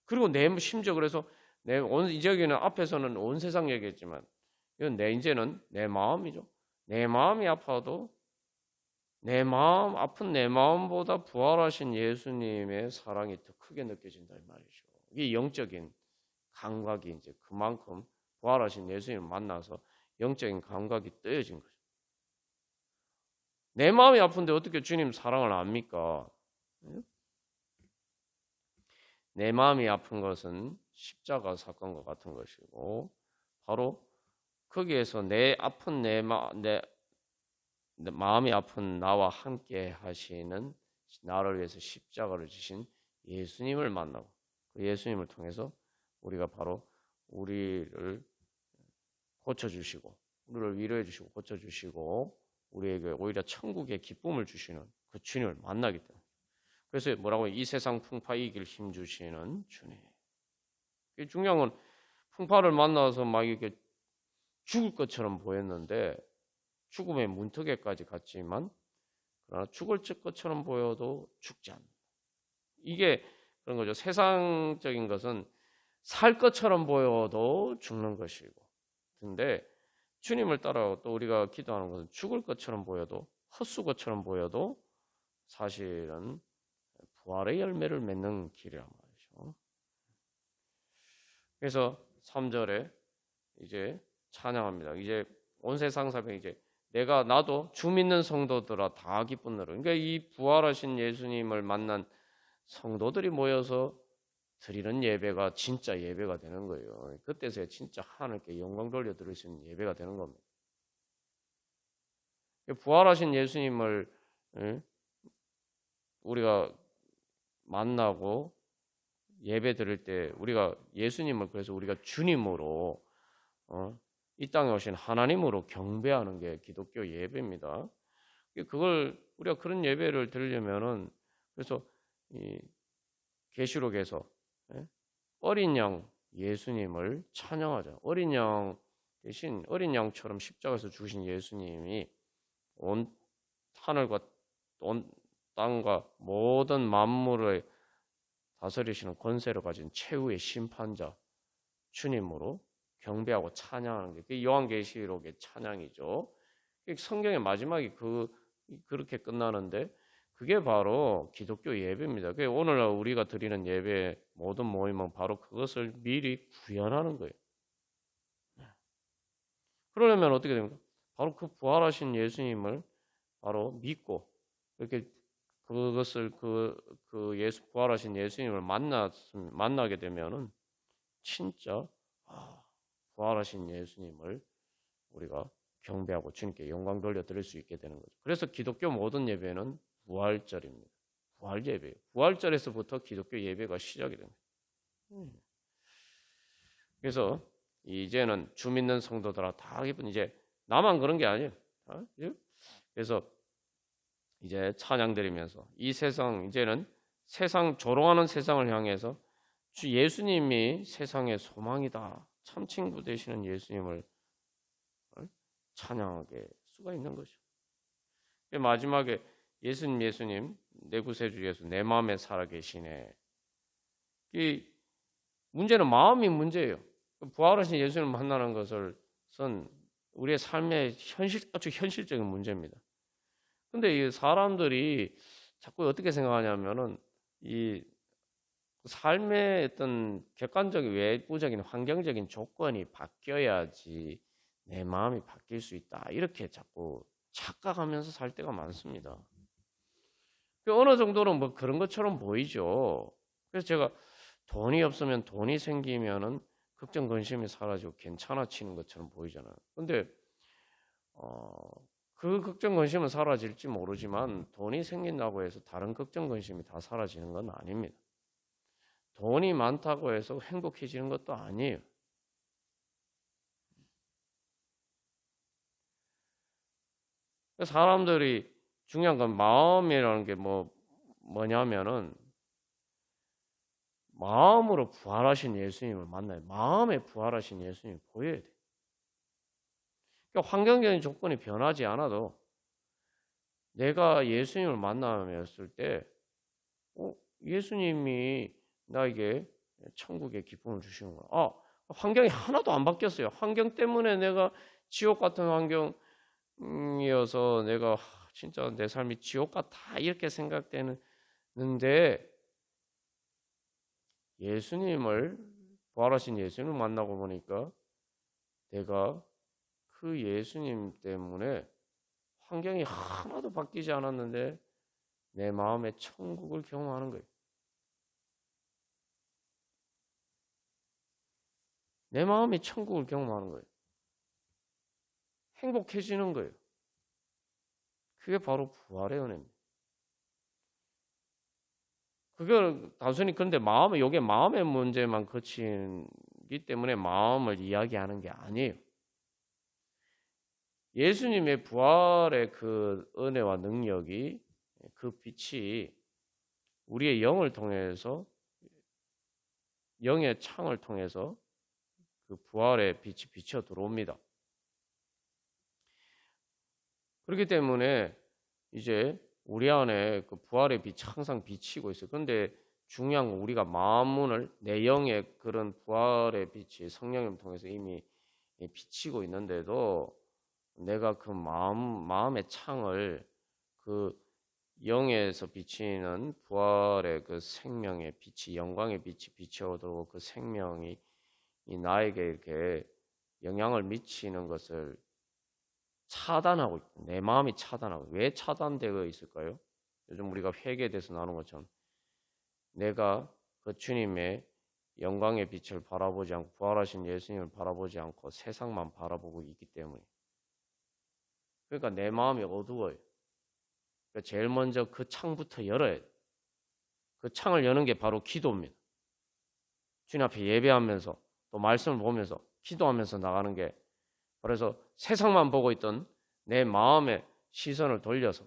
그리고 심지어 그래서 이 저기는 앞에서는 온 세상 얘기했지만 이건 이제는 내 마음이죠. 내 마음이 아파도 아픈 내 마음보다 부활하신 예수님의 사랑이 더 크게 느껴진다 이 말이죠. 이게 영적인 감각이 이제 그만큼 부활하신 예수님을 만나서 영적인 감각이 뜨여진 거죠. 내 마음이 아픈데 어떻게 주님 사랑을 압니까? 내 마음이 아픈 것은 십자가 사건과 같은 것이고 바로 거기에서 내 마음이 아픈 나와 함께 하시는 나를 위해서 십자가를 지신 예수님을 만나고 그 예수님을 통해서 우리가 바로 우리를 고쳐주시고 우리를 위로해 주시고 고쳐주시고 우리에게 오히려 천국의 기쁨을 주시는 그 주님을 만나기 때문에 그래서 뭐라고 이 세상 풍파 이길 힘 주시는 주님. 중요한 건 풍파를 만나서 막 이렇게 죽을 것처럼 보였는데 죽음의 문턱에까지 갔지만 그러나 죽을 것처럼 보여도 죽지 않는다. 이게 그런 거죠. 세상적인 것은 살 것처럼 보여도 죽는 것이고 근데 주님을 따라 또 우리가 기도하는 것은 죽을 것처럼 보여도 헛수고처럼 보여도 사실은 부활의 열매를 맺는 길이란 말이죠. 그래서 3절에 이제 찬양합니다. 이제 온 세상 사람이 이제 나도 주 믿는 성도들아 다 기쁜 너로. 그러니까 이 부활하신 예수님을 만난 성도들이 모여서 드리는 예배가 진짜 예배가 되는 거예요. 그때서야 진짜 하나님께 영광 돌려 드릴 수 있는 예배가 되는 겁니다. 부활하신 예수님을 우리가 만나고 예배 드릴 때 우리가 예수님을 그래서 우리가 주님으로 이 땅에 오신 하나님으로 경배하는 게 기독교 예배입니다. 그걸 우리가 그런 예배를 드리려면은 그래서 이 계시록에서 어린 양 예수님을 찬양하자. 어린 양 대신 어린 양처럼 십자가에서 죽으신 예수님이 온 하늘과 온 땅과 모든 만물을 다스리시는 권세를 가진 최후의 심판자 주님으로 경배하고 찬양하는 게 요한계시록의 찬양이죠. 성경의 마지막이 그렇게 끝나는데 그게 바로 기독교 예배입니다. 오늘날 우리가 드리는 예배 모든 모임은 바로 그것을 미리 구현하는 거예요. 그러려면 어떻게 됩니까? 바로 그 부활하신 예수님을 바로 믿고 이렇게 그것을 예수 부활하신 예수님을 만나게 되면은 진짜 부활하신 예수님을 우리가 경배하고 주님께 영광 돌려 드릴 수 있게 되는 거죠. 그래서 기독교 모든 예배는 부활절입니다. 부활 예배예요. 부활절에서부터 기독교 예배가 시작이 됩니다. 그래서 이제는 주 믿는 성도들아 다 기쁜 이제 나만 그런 게 아니에요. 그래서 이제 찬양 드리면서 이 세상 이제는 세상 조롱하는 세상을 향해서 주 예수님이 세상의 소망이다. 참 친구 되시는 예수님을 찬양하게 수가 있는 거죠. 마지막에 예수님 내 구세주 예수 내 마음에 살아계시네. 이 문제는 마음이 문제예요. 부활하신 예수님을 만나는 것은 우리의 삶의 아주 현실적인 문제입니다. 근데 이 사람들이 자꾸 어떻게 생각하냐면은 이 삶의 어떤 객관적인 외부적인 환경적인 조건이 바뀌어야지 내 마음이 바뀔 수 있다. 이렇게 자꾸 착각하면서 살 때가 많습니다. 어느 정도는 뭐 그런 것처럼 보이죠. 그래서 제가 돈이 없으면 돈이 생기면은 걱정 근심이 사라지고 괜찮아지는 것처럼 보이잖아요. 근데 그 걱정 근심은 사라질지 모르지만 돈이 생긴다고 해서 다른 걱정 근심이 다 사라지는 건 아닙니다. 돈이 많다고 해서 행복해지는 것도 아니에요. 사람들이 중요한 건 마음이라는 게 뭐냐면은 마음으로 부활하신 예수님을 만나요. 마음에 부활하신 예수님을 보여야 돼. 그러니까 환경적인 조건이 변하지 않아도 내가 예수님을 만나면을 때 예수님이 나에게 천국의 기쁨을 주시는 거야. 환경이 하나도 안 바뀌었어요. 환경 때문에 내가 지옥 같은 환경이어서 내가 진짜 내 삶이 지옥 같아 이렇게 생각되는데 부활하신 예수님을 만나고 보니까 내가 그 예수님 때문에 환경이 하나도 바뀌지 않았는데 내 마음에 천국을 경험하는 거예요. 내 마음이 천국을 경험하는 거예요. 행복해지는 거예요. 그게 바로 부활의 은혜입니다. 그걸 단순히 그런데 이게 마음의 문제만 그치기 때문에 마음을 이야기하는 게 아니에요. 예수님의 부활의 그 은혜와 능력이 그 빛이 우리의 영을 통해서 영의 창을 통해서 그 부활의 빛이 비쳐 들어옵니다. 그렇기 때문에 이제 우리 안에 그 부활의 빛이 항상 비치고 있어요. 그런데 중요한 건 우리가 내 영의 그런 부활의 빛이 성령님을 통해서 이미 비치고 있는데도 내가 그 마음의 창을 그 영에서 비치는 부활의 그 생명의 빛이 영광의 빛이 비춰오도록 그 생명이 나에게 이렇게 영향을 미치는 것을 차단하고 있고 내 마음이 차단하고 왜 차단되어 있을까요? 요즘 우리가 회개에 대해서 나누는 것처럼 내가 그 주님의 영광의 빛을 바라보지 않고 부활하신 예수님을 바라보지 않고 세상만 바라보고 있기 때문에 그러니까 내 마음이 어두워요. 그러니까 제일 먼저 그 창부터 열어야 돼요. 그 창을 여는 게 바로 기도입니다. 주님 앞에 예배하면서 또 말씀을 보면서 기도하면서 나가는 게 그래서 세상만 보고 있던 내 마음의 시선을 돌려서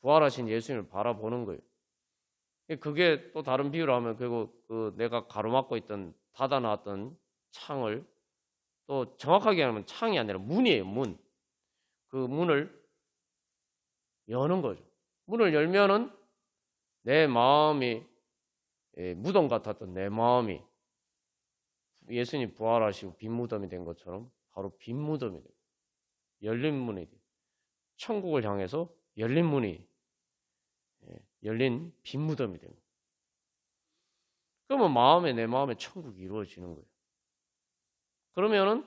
부활하신 예수님을 바라보는 거예요. 그게 또 다른 비유로 하면 그리고 내가 가로막고 있던 닫아놨던 창을 또 정확하게 하면 창이 아니라 문이에요. 문. 그 문을 여는 거죠. 문을 열면은 내 마음이 무덤 같았던 내 마음이 예수님 부활하시고 빈 무덤이 된 것처럼 바로 빈 무덤이 돼요. 열린 문이 돼요. 천국을 향해서 열린 문이 열린 빈 무덤이 됩니다. 그러면 내 마음에 천국이 이루어지는 거예요. 그러면은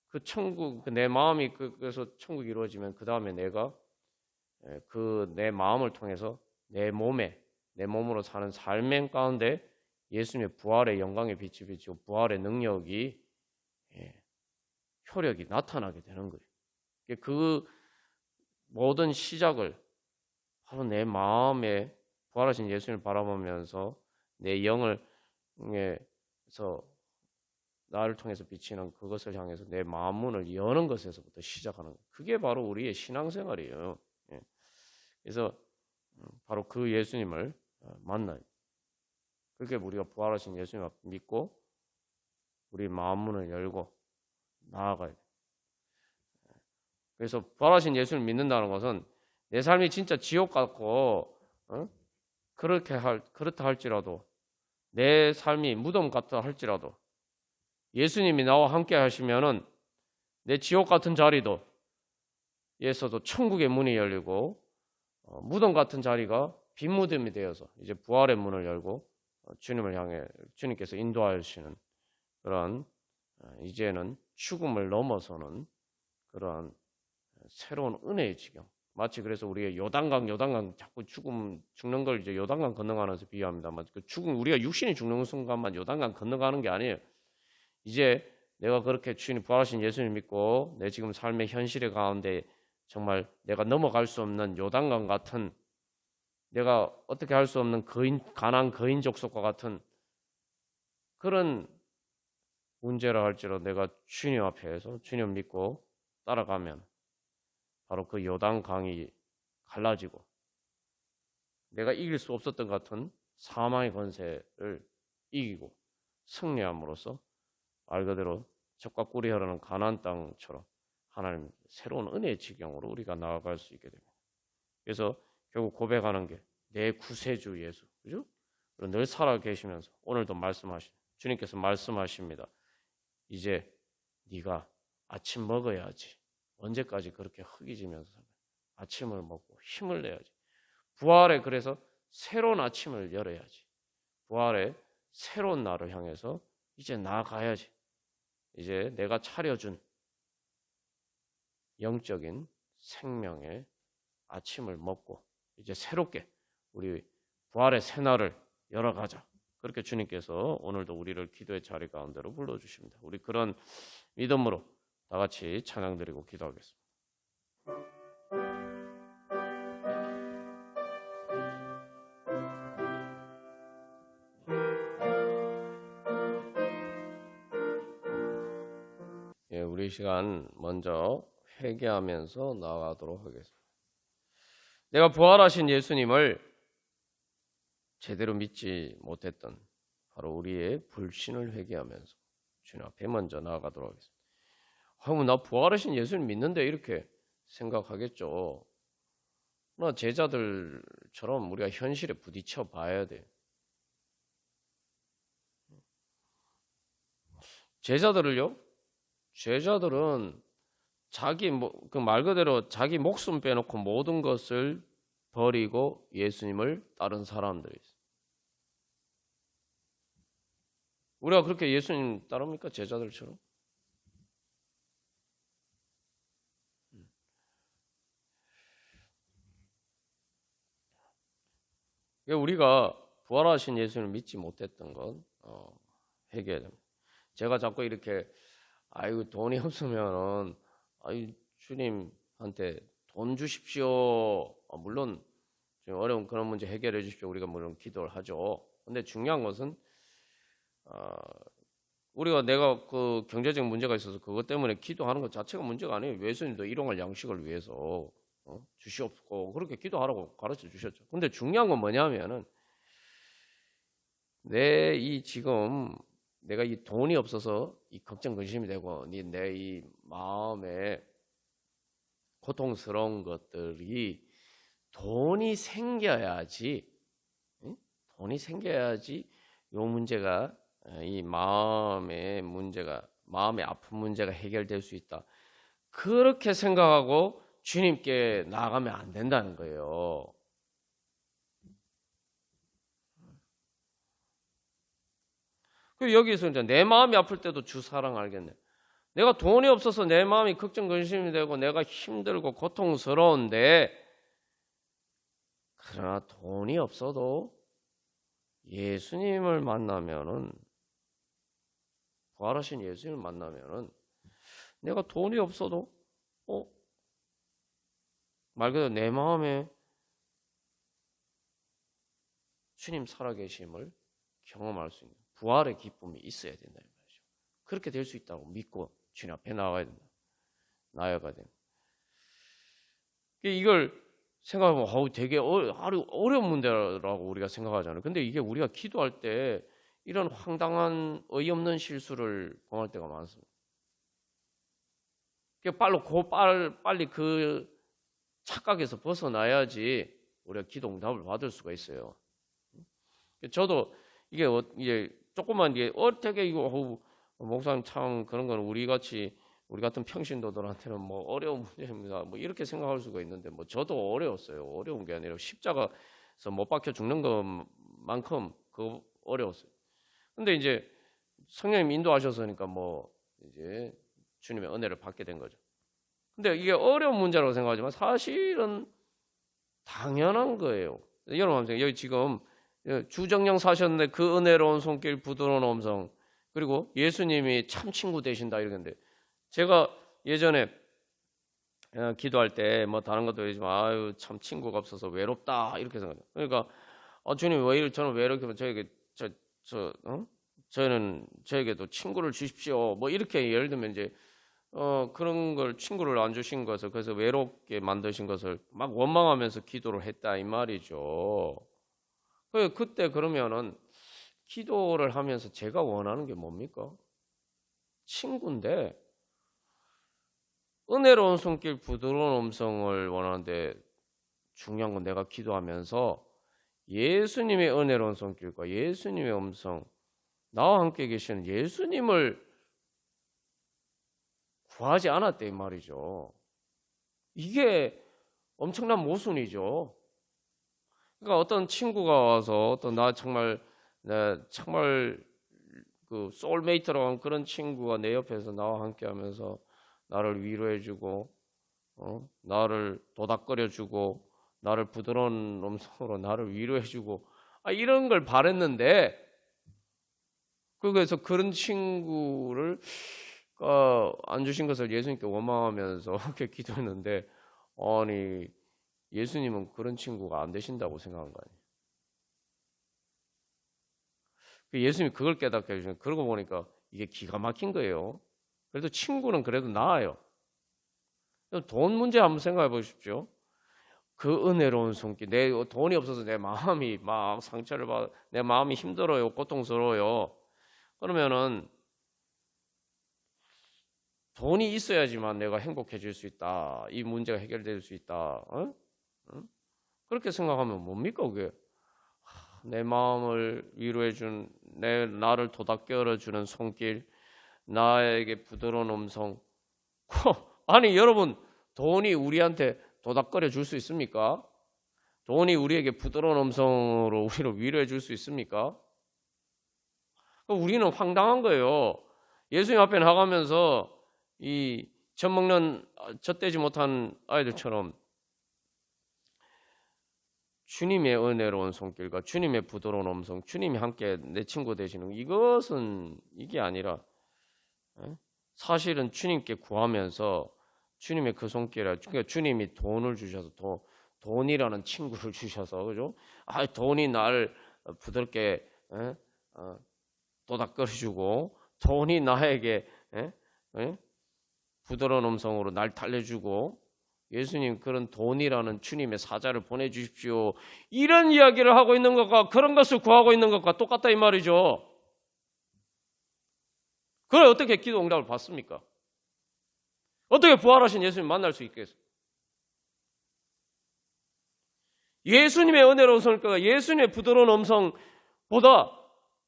그 천국, 내 마음이 그래서 천국이 이루어지면 그 다음에 내가 그 내 마음을 통해서 내 몸으로 사는 삶의 가운데 예수님의 부활의 영광의 빛이 비치고 부활의 능력이 효력이 나타나게 되는 거예요. 그 모든 시작을 바로 내 마음에 부활하신 예수님을 바라보면서 내 영을 에서 나를 통해서 비치는 그것을 향해서 내 마음 문을 여는 것에서부터 시작하는 거예요. 그게 바로 우리의 신앙생활이에요. 그래서 바로 그 예수님을 만나요. 그렇게 우리가 부활하신 예수님을 믿고 우리 마음 문을 열고 나아가야 돼요. 그래서 부활하신 예수를 믿는다는 것은 내 삶이 진짜 지옥 같고 그렇다 할지라도 내 삶이 무덤 같다 할지라도 예수님이 나와 함께 하시면은 내 지옥 같은 자리도 에서도 천국의 문이 열리고 무덤 같은 자리가 빈 무덤이 되어서 이제 부활의 문을 열고 주님을 향해 주님께서 인도하시는 그런 이제는 죽음을 넘어서는 그러한 새로운 은혜의 지경. 마치 그래서 우리의 요단강 자꾸 죽는 걸 이제 요단강 건너가면서 비유합니다만 그 우리가 육신이 죽는 순간만 요단강 건너가는 게 아니에요. 이제 내가 그렇게 주님 부활하신 예수님 믿고 내 지금 삶의 현실의 가운데 정말 내가 넘어갈 수 없는 요단강 같은 내가 어떻게 할 수 없는 가난 거인족 속과 같은 그런 문제라 할지라도 내가 주님 앞에서 주님 믿고 따라가면 바로 그 요단강이 갈라지고 내가 이길 수 없었던 것 같은 사망의 권세를 이기고 승리함으로써 말 그대로 젖과 꿀이 흐르는 가나안 땅처럼 하나님 새로운 은혜의 지경으로 우리가 나아갈 수 있게 됩니다. 그래서 결국 고백하는 게 내 구세주 예수, 그죠? 늘 살아 계시면서 오늘도 주님께서 말씀하십니다. 이제 네가 아침 먹어야지. 언제까지 그렇게 허기지면서 아침을 먹고 힘을 내야지. 부활에 그래서 새로운 아침을 열어야지. 부활의 새로운 날을 향해서 이제 나아가야지. 이제 내가 차려준 영적인 생명의 아침을 먹고 이제 새롭게 우리 부활의 새 날을 열어가자. 그렇게 주님께서 오늘도 우리를 기도의 자리 가운데로 불러주십니다. 우리 그런 믿음으로 다 같이 찬양드리고 기도하겠습니다. 우리 시간 먼저 회개하면서 나아가도록 하겠습니다. 내가 부활하신 예수님을 제대로 믿지 못했던 바로 우리의 불신을 회개하면서 주님 앞에 먼저 나아가도록 하겠습니다. 나 부활하신 예수님 믿는데 이렇게 생각하겠죠. 그러나 제자들처럼 우리가 현실에 부딪혀 봐야 돼요. 제자들은 그 말 그대로 자기 목숨 빼놓고 모든 것을 버리고 예수님을 따른 사람들이 있어요. 우리가 그렇게 예수님 따릅니까? 제자들처럼? 우리가 부활하신 예수님을 믿지 못했던 건 회개해야 됩니다. 제가 자꾸 이렇게 돈이 없으면은 주님한테 돈 주십시오. 물론 좀 어려운 그런 문제 해결해 주십시오. 우리가 물론 기도를 하죠. 근데 중요한 것은 내가 그 경제적 문제가 있어서 그것 때문에 기도하는 것 자체가 문제가 아니에요. 예수님도 일용할 양식을 위해서 주시옵고 그렇게 기도하라고 가르쳐 주셨죠. 근데 중요한 건 뭐냐면은 내 이 지금 내가 이 돈이 없어서 이 걱정 근심이 되고 내 이 마음에 고통스러운 것들이 돈이 생겨야지, 응? 돈이 생겨야지 요 문제가, 이 마음의 문제가, 마음의 아픈 문제가 해결될 수 있다. 그렇게 생각하고 주님께 나아가면 안 된다는 거예요. 그 여기서 이제 내 마음이 아플 때도 주 사랑 알겠네. 내가 돈이 없어서 내 마음이 걱정 근심이 되고 내가 힘들고 고통스러운데, 그러나 돈이 없어도 예수님을 만나면은, 부활하신 예수님을 만나면은 내가 돈이 없어도 말 그대로 내 마음에 주님 살아계심을 경험할 수 있는 부활의 기쁨이 있어야 된다 이 말이죠. 그렇게 될 수 있다고 믿고 주님 앞에 나와야 된다. 나아가야 된다. 이걸 생각하면 되게 어려운 문제라고 우리가 생각하잖아요. 근데 이게 우리가 기도할 때 이런 황당한 어이없는 실수를 범할 때가 많습니다. 빨리 그 착각에서 벗어나야지 우리가 기도 응답을 받을 수가 있어요. 저도 이게 조금만 되게 이거 목사님 참 그런 건 우리 같은 평신도들한테는 뭐 어려운 문제입니다. 뭐 이렇게 생각할 수가 있는데 뭐 저도 어려웠어요. 어려운 게 아니라 십자가에서 못 박혀 죽는 것만큼 그 어려웠어요. 근데 이제 성령님 인도하셨으니까 뭐 이제 주님의 은혜를 받게 된 거죠. 근데 이게 어려운 문제라고 생각하지만 사실은 당연한 거예요. 여러분 여기 지금 주정령 사셨는데 그 은혜로운 손길 부드러운 음성, 그리고 예수님이 참 친구 되신다 이러는데, 제가 예전에 기도할 때 뭐 다른 것도 아니지만 아유 참 친구가 없어서 외롭다 이렇게 생각해요. 그러니까 주님 왜 이렇게 저는 왜 이렇게 저희는 저에게도 친구를 주십시오 뭐 이렇게 예를 들면 이제 그런 걸 친구를 안 주신 것을, 그래서 외롭게 만드신 것을 막 원망하면서 기도를 했다 이 말이죠. 그때 그러면은 기도를 하면서 제가 원하는 게 뭡니까? 친구인데 은혜로운 손길 부드러운 음성을 원하는데, 중요한 건 내가 기도하면서 예수님의 은혜로운 손길과 예수님의 음성, 나와 함께 계시는 예수님을 구하지 않았대 이 말이죠. 이게 엄청난 모순이죠. 그러니까 어떤 친구가 와서 나 정말 그 소울메이트라고 하는 그런 친구가 내 옆에서 나와 함께하면서 나를 위로해주고 나를 도닥거려주고 나를 부드러운 음성으로 나를 위로해주고 이런 걸 바랬는데, 그래서 그런 친구를 안 주신 것을 예수님께 원망하면서 그렇게 기도했는데, 아니 예수님은 그런 친구가 안 되신다고 생각한 거 아니에요. 예수님이 그걸 깨닫게 해주시는, 그러고 보니까 이게 기가 막힌 거예요. 그래도 친구는 그래도 나아요. 돈 문제 한번 생각해 보십시오. 그 은혜로운 손길, 내 돈이 없어서 내 마음이 막 상처를 받아, 내 마음이 힘들어요, 고통스러워요. 그러면은 돈이 있어야지만 내가 행복해질 수 있다, 이 문제가 해결될 수 있다. 그렇게 생각하면 뭡니까 그게? 내 마음을 위로해준, 나를 도닥거려주는 손길, 나에게 부드러운 음성. 아니 여러분, 돈이 우리한테 도닥거려 줄 수 있습니까? 돈이 우리에게 부드러운 음성으로 우리를 위로해 줄 수 있습니까? 우리는 황당한 거예요. 예수님 앞에 나가면서 이 젖먹는 젖대지 못한 아이들처럼 주님의 은혜로운 손길과 주님의 부드러운 음성, 주님이 함께 내 친구 되시는 이게 아니라, 사실은 주님께 구하면서 주님의 그 손길에, 그러니까 주님이 돈을 주셔서 돈이라는 친구를 주셔서, 그죠? 돈이 날 부드럽게 도닥거려주고, 돈이 나에게 부드러운 음성으로 날 달래주고, 예수님 그런 돈이라는 주님의 사자를 보내주십시오, 이런 이야기를 하고 있는 것과 그런 것을 구하고 있는 것과 똑같다 이 말이죠. 그래 어떻게 기도 응답을 받습니까? 어떻게 부활하신 예수님 만날 수 있겠어요? 예수님의 은혜로운 성격과 예수님의 부드러운 음성보다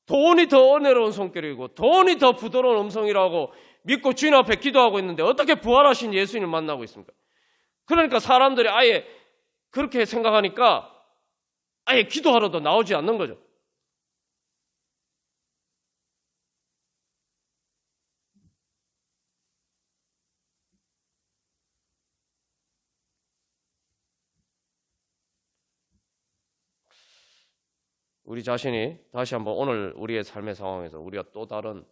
돈이 더 은혜로운 성격이고 돈이 더 부드러운 음성이라고 믿고 주님 앞에 기도하고 있는데 어떻게 부활하신 예수님을 만나고 있습니까? 그러니까 사람들이 아예 그렇게 생각하니까 아예 기도하러도 나오지 않는 거죠. 우리 자신이 다시 한번 오늘 우리의 삶의 상황에서 우리가 또 다른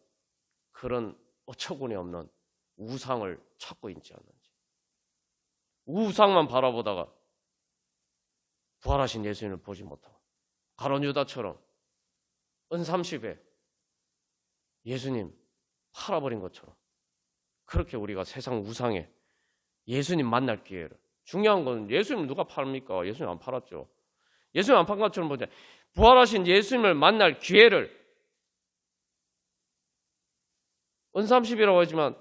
그런 어처구니 없는 우상을 찾고 있지 않는지, 우상만 바라보다가 부활하신 예수님을 보지 못하고 가룟 유다처럼 은삼십에 예수님 팔아버린 것처럼 그렇게 우리가 세상 우상에 예수님 만날 기회를, 중요한 건 예수님 누가 팔입니까? 예수님 안 팔았죠. 예수님 안 판 것처럼 보자. 부활하신 예수님을 만날 기회를, 은삼십이라고 하지만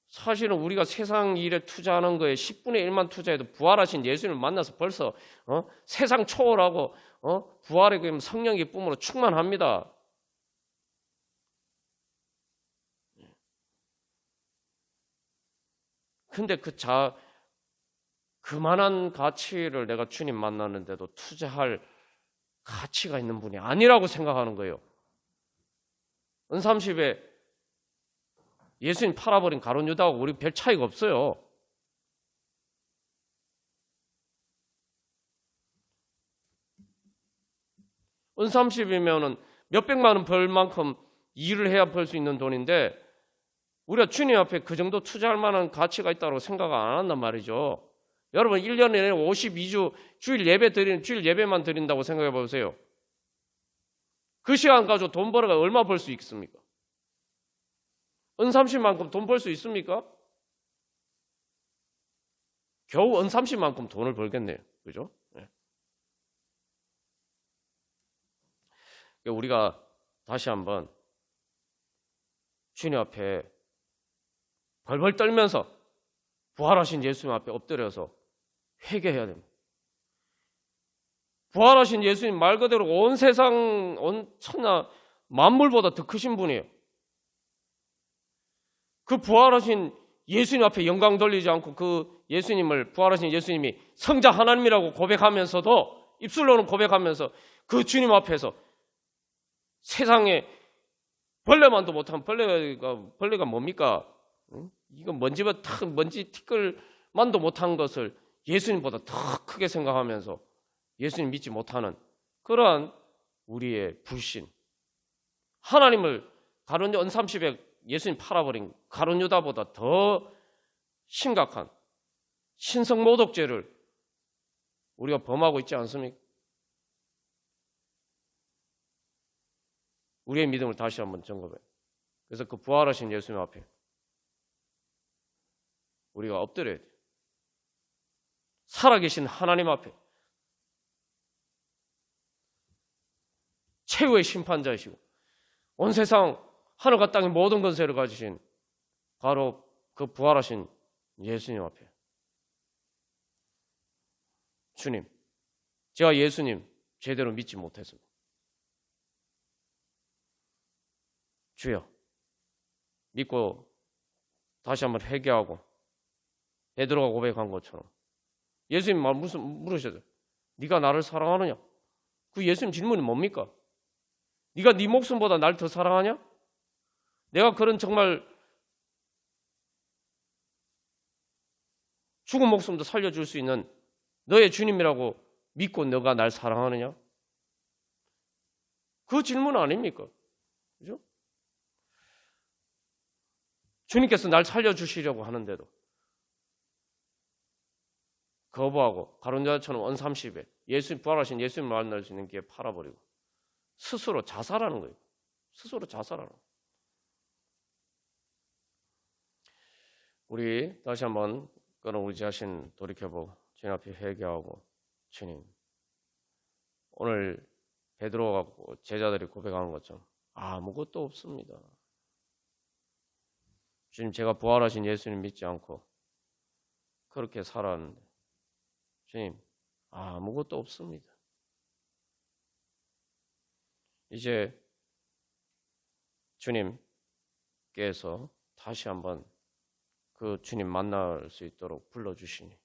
사실은 우리가 세상 일에 투자하는 거에 10분의 1만 투자해도 부활하신 예수님을 만나서 벌써 세상 초월하고 부활의 그 성령의 뿜으로 충만합니다. 근데 그만한 가치를 내가 주님 만나는데도 투자할 가치가 있는 분이 아니라고 생각하는 거예요. 은삼십에 예수님 팔아버린 가룟 유다하고 우리 별 차이가 없어요. 은삼십이면은 몇백만 원 벌 만큼 일을 해야 벌 수 있는 돈인데 우리가 주님 앞에 그 정도 투자할 만한 가치가 있다고 생각 안 한단 말이죠. 여러분 1년에 52주 주일 예배만 드린다고 생각해 보세요. 그 시간 가지고 돈 벌어가 얼마 벌 수 있습니까? 은삼십만큼 돈 벌 수 있습니까? 겨우 은삼십만큼 돈을 벌겠네요. 그죠? 네. 우리가 다시 한번 주님 앞에 벌벌 떨면서 부활하신 예수님 앞에 엎드려서 회개해야 됩니다. 부활하신 예수님 말 그대로 온 세상, 온 천하 만물보다 더 크신 분이에요. 그 부활하신 예수님 앞에 영광 돌리지 않고 그 예수님을, 부활하신 예수님이 성자 하나님이라고 고백하면서도, 입술로는 고백하면서 그 주님 앞에서 세상에 벌레만도 못한 벌레가 뭡니까? 이건 먼지 티끌만도 못한 것을 예수님보다 더 크게 생각하면서 예수님 믿지 못하는 그러한 우리의 불신, 하나님을 가룟 은삼십에 예수님 팔아버린 가룟 유다보다 더 심각한 신성 모독죄를 우리가 범하고 있지 않습니까? 우리의 믿음을 다시 한번 점검해요. 그래서 그 부활하신 예수님 앞에 우리가 엎드려야 돼요. 살아계신 하나님 앞에 최후의 심판자이시고 온 세상 하늘과 땅의 모든 권세를 가지신 바로 그 부활하신 예수님 앞에, 주님, 제가 예수님 제대로 믿지 못했습니다. 주여, 믿고 다시 한번 회개하고 베드로가 고백한 것처럼 예수님 물으셔도 네가 나를 사랑하느냐? 그 예수님 질문이 뭡니까? 네가 네 목숨보다 날 더 사랑하냐? 내가 그런 정말 죽은 목숨도 살려줄 수 있는 너의 주님이라고 믿고 너가 날 사랑하느냐? 그 질문 아닙니까? 그죠? 주님께서 날 살려주시려고 하는데도 거부하고 가룟 유다처럼 은삼십에 예수님, 부활하신 예수님 만날 수 있는 기회 팔아버리고 스스로 자살하는 거예요. 스스로 자살하는 거예요. 우리 다시 한번 그런 우리 자신 돌이켜보고 주님 앞에 회개하고, 주님, 오늘 베드로가 제자들이 고백하는 것처럼 아무것도 없습니다. 주님, 제가 부활하신 예수님 믿지 않고 그렇게 살았는데 주님, 아무것도 없습니다. 이제 주님께서 다시 한번 그 주님 만날 수 있도록 불러주시니,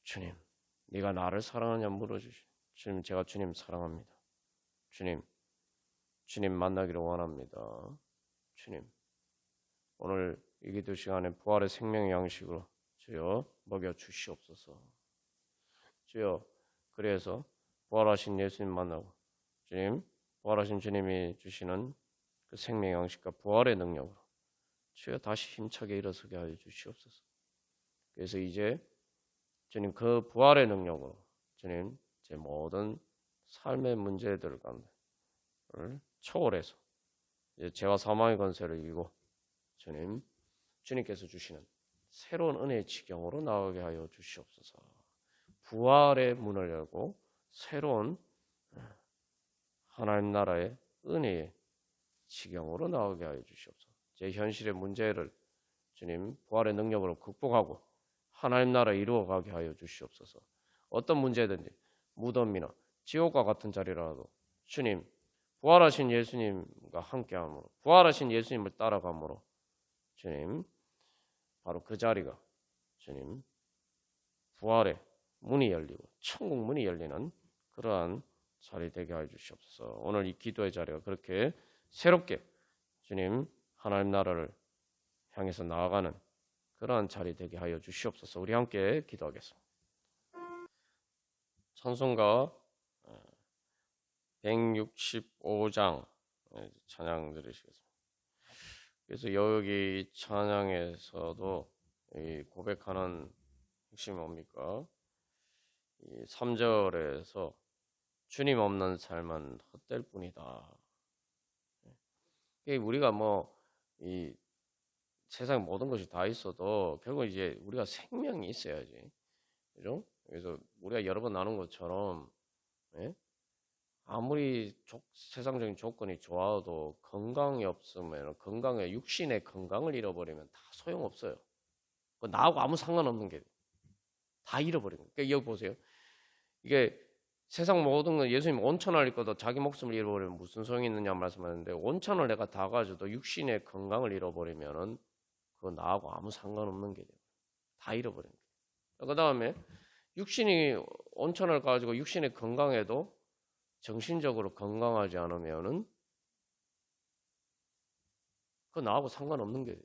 주님, 네가 나를 사랑하냐 물어주시니, 주님, 제가 주님 사랑합니다. 주님 만나기를 원합니다. 주님, 오늘 이 기도 시간에 부활의 생명의 양식으로 주여 먹여 주시옵소서. 주여, 그래서 부활하신 예수님 만나고 주님, 부활하신 주님이 주시는 그 생명의 양식과 부활의 능력으로 주여 다시 힘차게 일어서게 하여 주시옵소서. 그래서 이제 주님 그 부활의 능력으로 주님 제 모든 삶의 문제들 가운데를 초월해서 이제 죄와 사망의 권세를 이기고 주님께서 주시는 새로운 은혜의 지경으로 나가게 하여 주시옵소서. 부활의 문을 열고 새로운 하나님 나라의 은혜의 지경으로 나가게 하여 주시옵소서. 제 현실의 문제를 주님 부활의 능력으로 극복하고 하나님 나라 이루어가게 하여 주시옵소서. 어떤 문제든지 무덤이나 지옥과 같은 자리라도 주님 부활하신 예수님과 함께함으로 부활하신 예수님을 따라감으로 주님 바로 그 자리가 주님 부활의 문이 열리고 천국 문이 열리는 그러한 자리 되게 하여 주시옵소서. 오늘 이 기도의 자리가 그렇게 새롭게 주님 하나님 나라를 향해서 나아가는 그러한 자리 되게 하여 주시옵소서. 우리 함께 기도하겠습니다. 찬송가 165장 찬양 들으시겠습니다. 그래서 여기 찬양에서도 이 고백하는 핵심이 뭡니까? 이 3절에서 주님 없는 삶은 헛될 뿐이다. 우리가 이 세상 모든 것이 다 있어도 결국 이제 우리가 생명이 있어야지, 그죠? 그래서 우리가 여러 번 나눈 것처럼 아무리 세상적인 조건이 좋아도 건강이 없으면 건강의 육신의 건강을 잃어버리면 다 소용없어요. 나하고 아무 상관없는 게 다 잃어버리는 거예요. 그러니까 여기 보세요. 이게 세상 모든 건 예수님 온천을 잃고도 자기 목숨을 잃어버리면 무슨 소용이 있느냐 말씀하는데 온천을 내가 다 가져도 육신의 건강을 잃어버리면은 그거 나하고 아무 상관없는 게 돼요. 다 잃어버리는 거예요. 그 다음에 육신이 온천을 가지고 육신의 건강에도 정신적으로 건강하지 않으면은 그거 나하고 상관없는 게 돼요.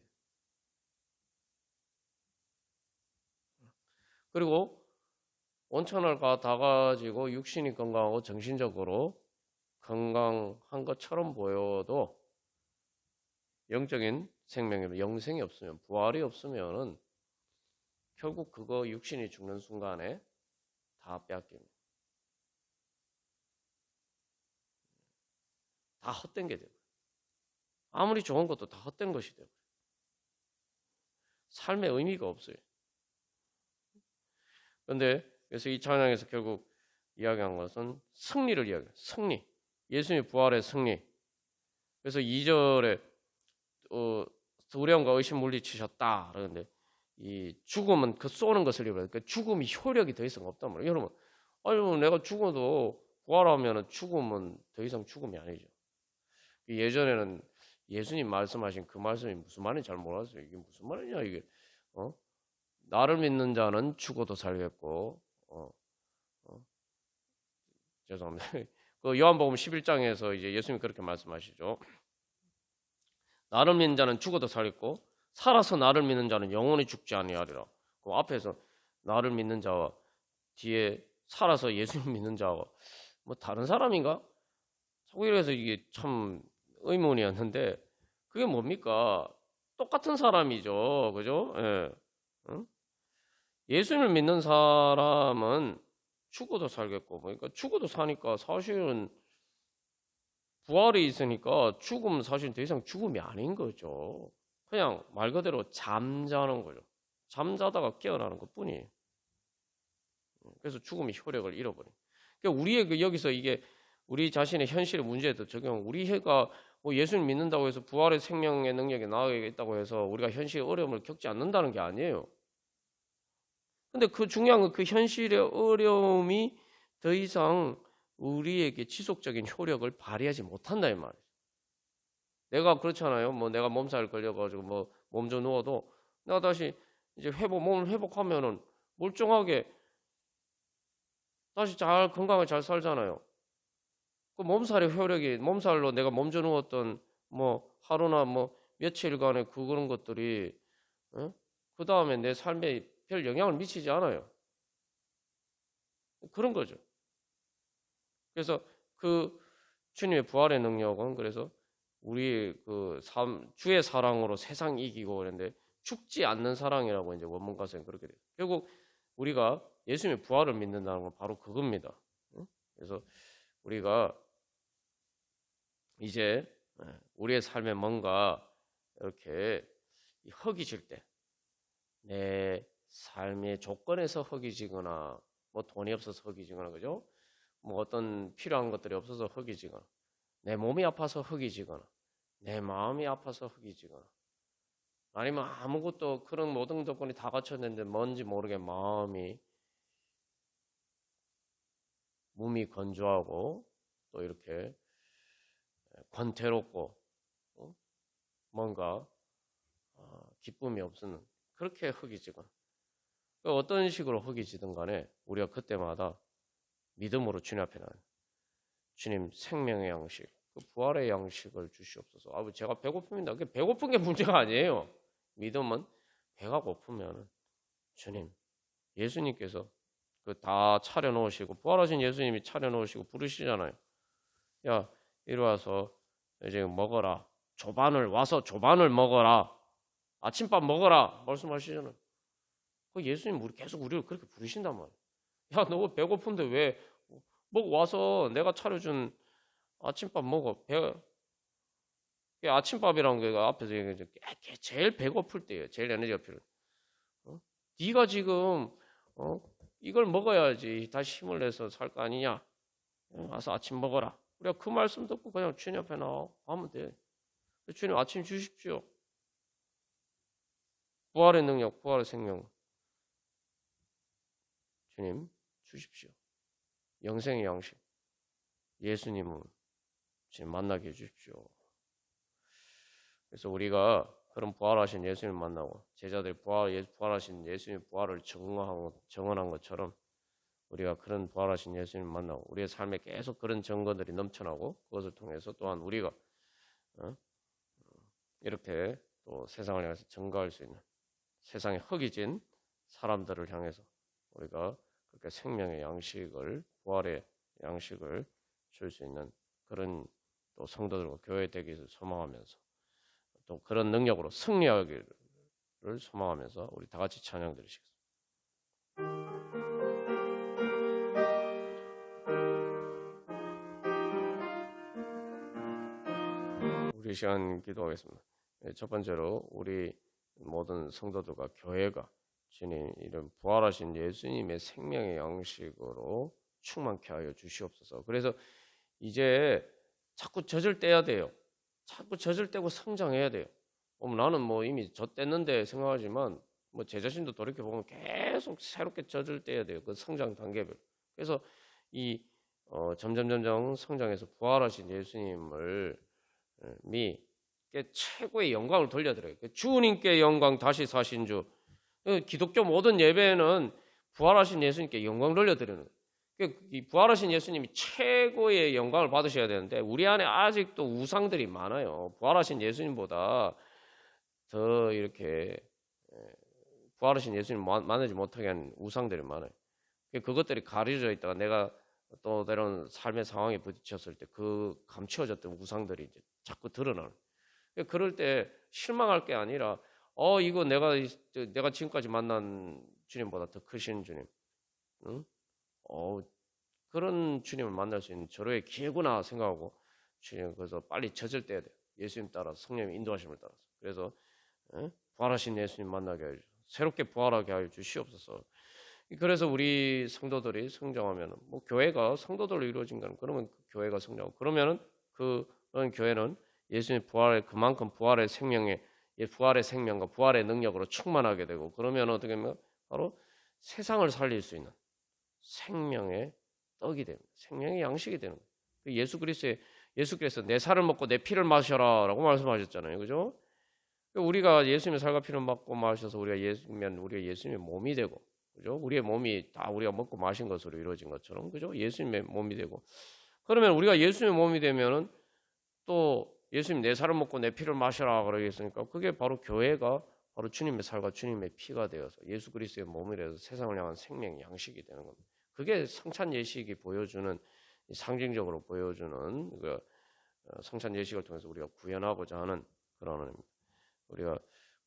그리고 온천을 다 가지고 육신이 건강하고 정신적으로 건강한 것처럼 보여도 영적인 생명이 영생이 없으면 부활이 없으면은 결국 그거 육신이 죽는 순간에 다 빼앗깁니다. 다 헛된 게 돼요. 아무리 좋은 것도 다 헛된 것이 돼요. 삶의 의미가 없어요. 그런데 그래서 이 찬양에서 결국 이야기한 것은 승리를 이야기해요. 승리. 예수님의 부활의 승리. 그래서 2절에 두려움과 의심 물리치셨다. 그런데 이 죽음은 그 쏘는 것을 입어요. 그러니까 죽음이 효력이 더 이상 없단 말이에요. 여러분, 아니 내가 죽어도 부활하면 죽음은 더 이상 죽음이 아니죠. 예전에는 예수님 말씀하신 그 말씀이 무슨 말인지 잘 몰랐어요. 이게 무슨 말이냐 이게. 나를 믿는 자는 죽어도 살겠고 죄송합니다. 그 요한복음 11장에서 이제 예수님이 그렇게 말씀하시죠. 나를 믿는 자는 죽어도 살겠고 살아서 나를 믿는 자는 영원히 죽지 아니하리라. 그 앞에서 나를 믿는 자와 뒤에 살아서 예수님 믿는 자와 뭐 다른 사람인가? 자꾸 이래서 이게 참 의문이었는데 그게 뭡니까? 똑같은 사람이죠. 그죠? 예. 응? 예수님을 믿는 사람은 죽어도 살겠고, 그러니까 죽어도 사니까 사실은 부활이 있으니까 죽음은 사실 더 이상 죽음이 아닌 거죠. 그냥 말 그대로 잠자는 거죠. 잠자다가 깨어나는 것 뿐이에요. 그래서 죽음이 효력을 잃어버려요. 그러니까 우리의 여기서 이게 우리 자신의 현실의 문제에도 적용, 우리가 뭐 예수님 믿는다고 해서 부활의 생명의 능력이 나아가겠다고 해서 우리가 현실의 어려움을 겪지 않는다는 게 아니에요. 근데 그 중요한 건 그 현실의 어려움이 더 이상 우리에게 지속적인 효력을 발휘하지 못한다 이 말이에요. 내가 그렇잖아요. 뭐 내가 몸살 걸려가지고 뭐 몸 좀 누워도 내가 다시 이제 몸을 회복하면은 멀쩡하게 다시 잘 건강하게 잘 살잖아요. 그 몸살의 효력이 몸살로 내가 몸져 누웠던 뭐 하루나 뭐 며칠간의 그런 것들이 그 다음에 내 삶에 별 영향을 미치지 않아요. 그런 거죠. 그래서 그 주님의 부활의 능력은 그래서 우리 그 주의 사랑으로 세상 이기고 그랬는데 죽지 않는 사랑이라고 이제 원문가서는 그렇게 돼요. 결국 우리가 예수님의 부활을 믿는다는 건 바로 그겁니다. 그래서 우리가 이제 우리의 삶에 뭔가 이렇게 허기질 때, 내 삶의 조건에서 허기지거나, 뭐 돈이 없어서 허기지거나, 그죠? 뭐 어떤 필요한 것들이 없어서 허기지거나, 내 몸이 아파서 허기지거나, 내 마음이 아파서 허기지거나, 아니면 아무것도 그런 모든 조건이 다 갖췄는데 뭔지 모르게 몸이 건조하고 또 이렇게 권태롭고 뭔가 기쁨이 없는 그렇게 허기지거나 어떤 식으로 허기지든 간에 우리가 그때마다 믿음으로 주님 앞에 나는 주님 생명의 양식, 그 부활의 양식을 주시옵소서. 제가 배고픕니다. 그게 배고픈 게 문제가 아니에요. 믿음은 배가 고프면 주님, 예수님께서 그 다 차려놓으시고 부활하신 예수님이 차려놓으시고 부르시잖아요. 야, 이리 와서 이제 먹어라. 와서 조반을 먹어라. 아침밥 먹어라. 말씀하시잖아요. 그 예수님 계속 우리를 그렇게 부르신단 말이에요. 야, 너 배고픈데 왜 와서 내가 차려준 아침밥 먹어. 아침밥이라는 게 앞에서 얘기했죠. 제일 배고플 때예요. 제일 에너지가 필요해. 네가 지금 이걸 먹어야지 다시 힘을 내서 살 거 아니냐. 와서 아침 먹어라. 우리가 그 말씀 듣고 그냥 주님 앞에 나가면 돼. 주님 아침 주십시오. 부활의 능력, 부활의 생명. 주님 주십시오. 영생의 양식. 예수님을 지금 만나게 해주십시오. 그래서 우리가 그런 부활하신 예수님 만나고 제자들이 부활하신 예수님 부활을 증언한 것처럼 우리가 그런 부활하신 예수님 만나고 우리의 삶에 계속 그런 증거들이 넘쳐나고 그것을 통해서 또한 우리가 이렇게 또 세상을 향해서 증거할 수 있는 세상에 허기진 사람들을 향해서 우리가 그렇게 생명의 양식을 부활의 양식을 줄 수 있는 그런 또 성도들과 교회 되기를 소망하면서 또 그런 능력으로 승리하기를 소망하면서 우리 다 같이 찬양 드리시겠습니다. 우리 시간 기도하겠습니다. 첫 번째로 우리 모든 성도들과 교회가 주님 이런 부활하신 예수님의 생명의 양식으로 충만케 하여 주시옵소서. 그래서 이제 자꾸 젖을 떼야 돼요. 자꾸 젖을 떼고 성장해야 돼요. 나는 이미 젖댔는데 생각하지만 제 자신도 돌이켜 보면 계속 새롭게 젖을 떼야 돼요. 그 성장 단계별. 그래서 이 점점 성장해서 부활하신 예수님을 최고의 영광을 돌려드려요. 주님께 영광 다시 사신 주. 기독교 모든 예배는 부활하신 예수님께 영광 돌려드리는 거예요. 이 부활하신 예수님이 최고의 영광을 받으셔야 되는데 우리 안에 아직도 우상들이 많아요. 부활하신 예수님보다 더 이렇게 부활하신 예수님 만나지 못하게 하는 우상들이 많아요. 그것들이 가려져 있다가 내가 또 때로는 삶의 상황에 부딪혔을 때 그 감추어졌던 우상들이 이제 자꾸 드러나는. 그럴 때 실망할 게 아니라 이거 내가 지금까지 만난 주님보다 더 크신 주님, 응? 그런 주님을 만날 수 있는 절호의 기회구나 생각하고 주님 그래서 빨리 젖을 떼야 돼요. 예수님 따라서 성령의 인도하심을 따라서. 그래서 부활하신 예수님 만나게 하여 주시옵소서. 새롭게 부활하게 하여 주시옵소서. 그래서 우리 성도들이 성장하면 교회가 성도들로 이루어진 거는 그러면 그 교회가 성장하고 그러면은 그런 교회는 예수님 부활의 그만큼 부활의 생명과 부활의 능력으로 충만하게 되고, 그러면 어떻게 하면 바로 세상을 살릴 수 있는 생명의 떡이 됩니다. 생명의 양식이 되는 거예요. 예수께서 내 살을 먹고 내 피를 마셔라라고 말씀하셨잖아요, 그죠? 우리가 예수님의 살과 피를 먹고 마셔서 우리가 예수님의 몸이 되고, 그죠? 우리의 몸이 다 우리가 먹고 마신 것으로 이루어진 것처럼, 그죠? 예수님의 몸이 되고, 그러면 우리가 예수님의 몸이 되면은 또 예수님 내 살을 먹고 내 피를 마셔라 그러겠으니까, 그게 바로 교회가 바로 주님의 살과 주님의 피가 되어서 예수 그리스도의 몸이 되어서 세상을 향한 생명 양식이 되는 겁니다. 그게 성찬 예식이 보여주는, 상징적으로 보여주는 그 성찬 예식을 통해서 우리가 구현하고자 하는 그런 의미입니다.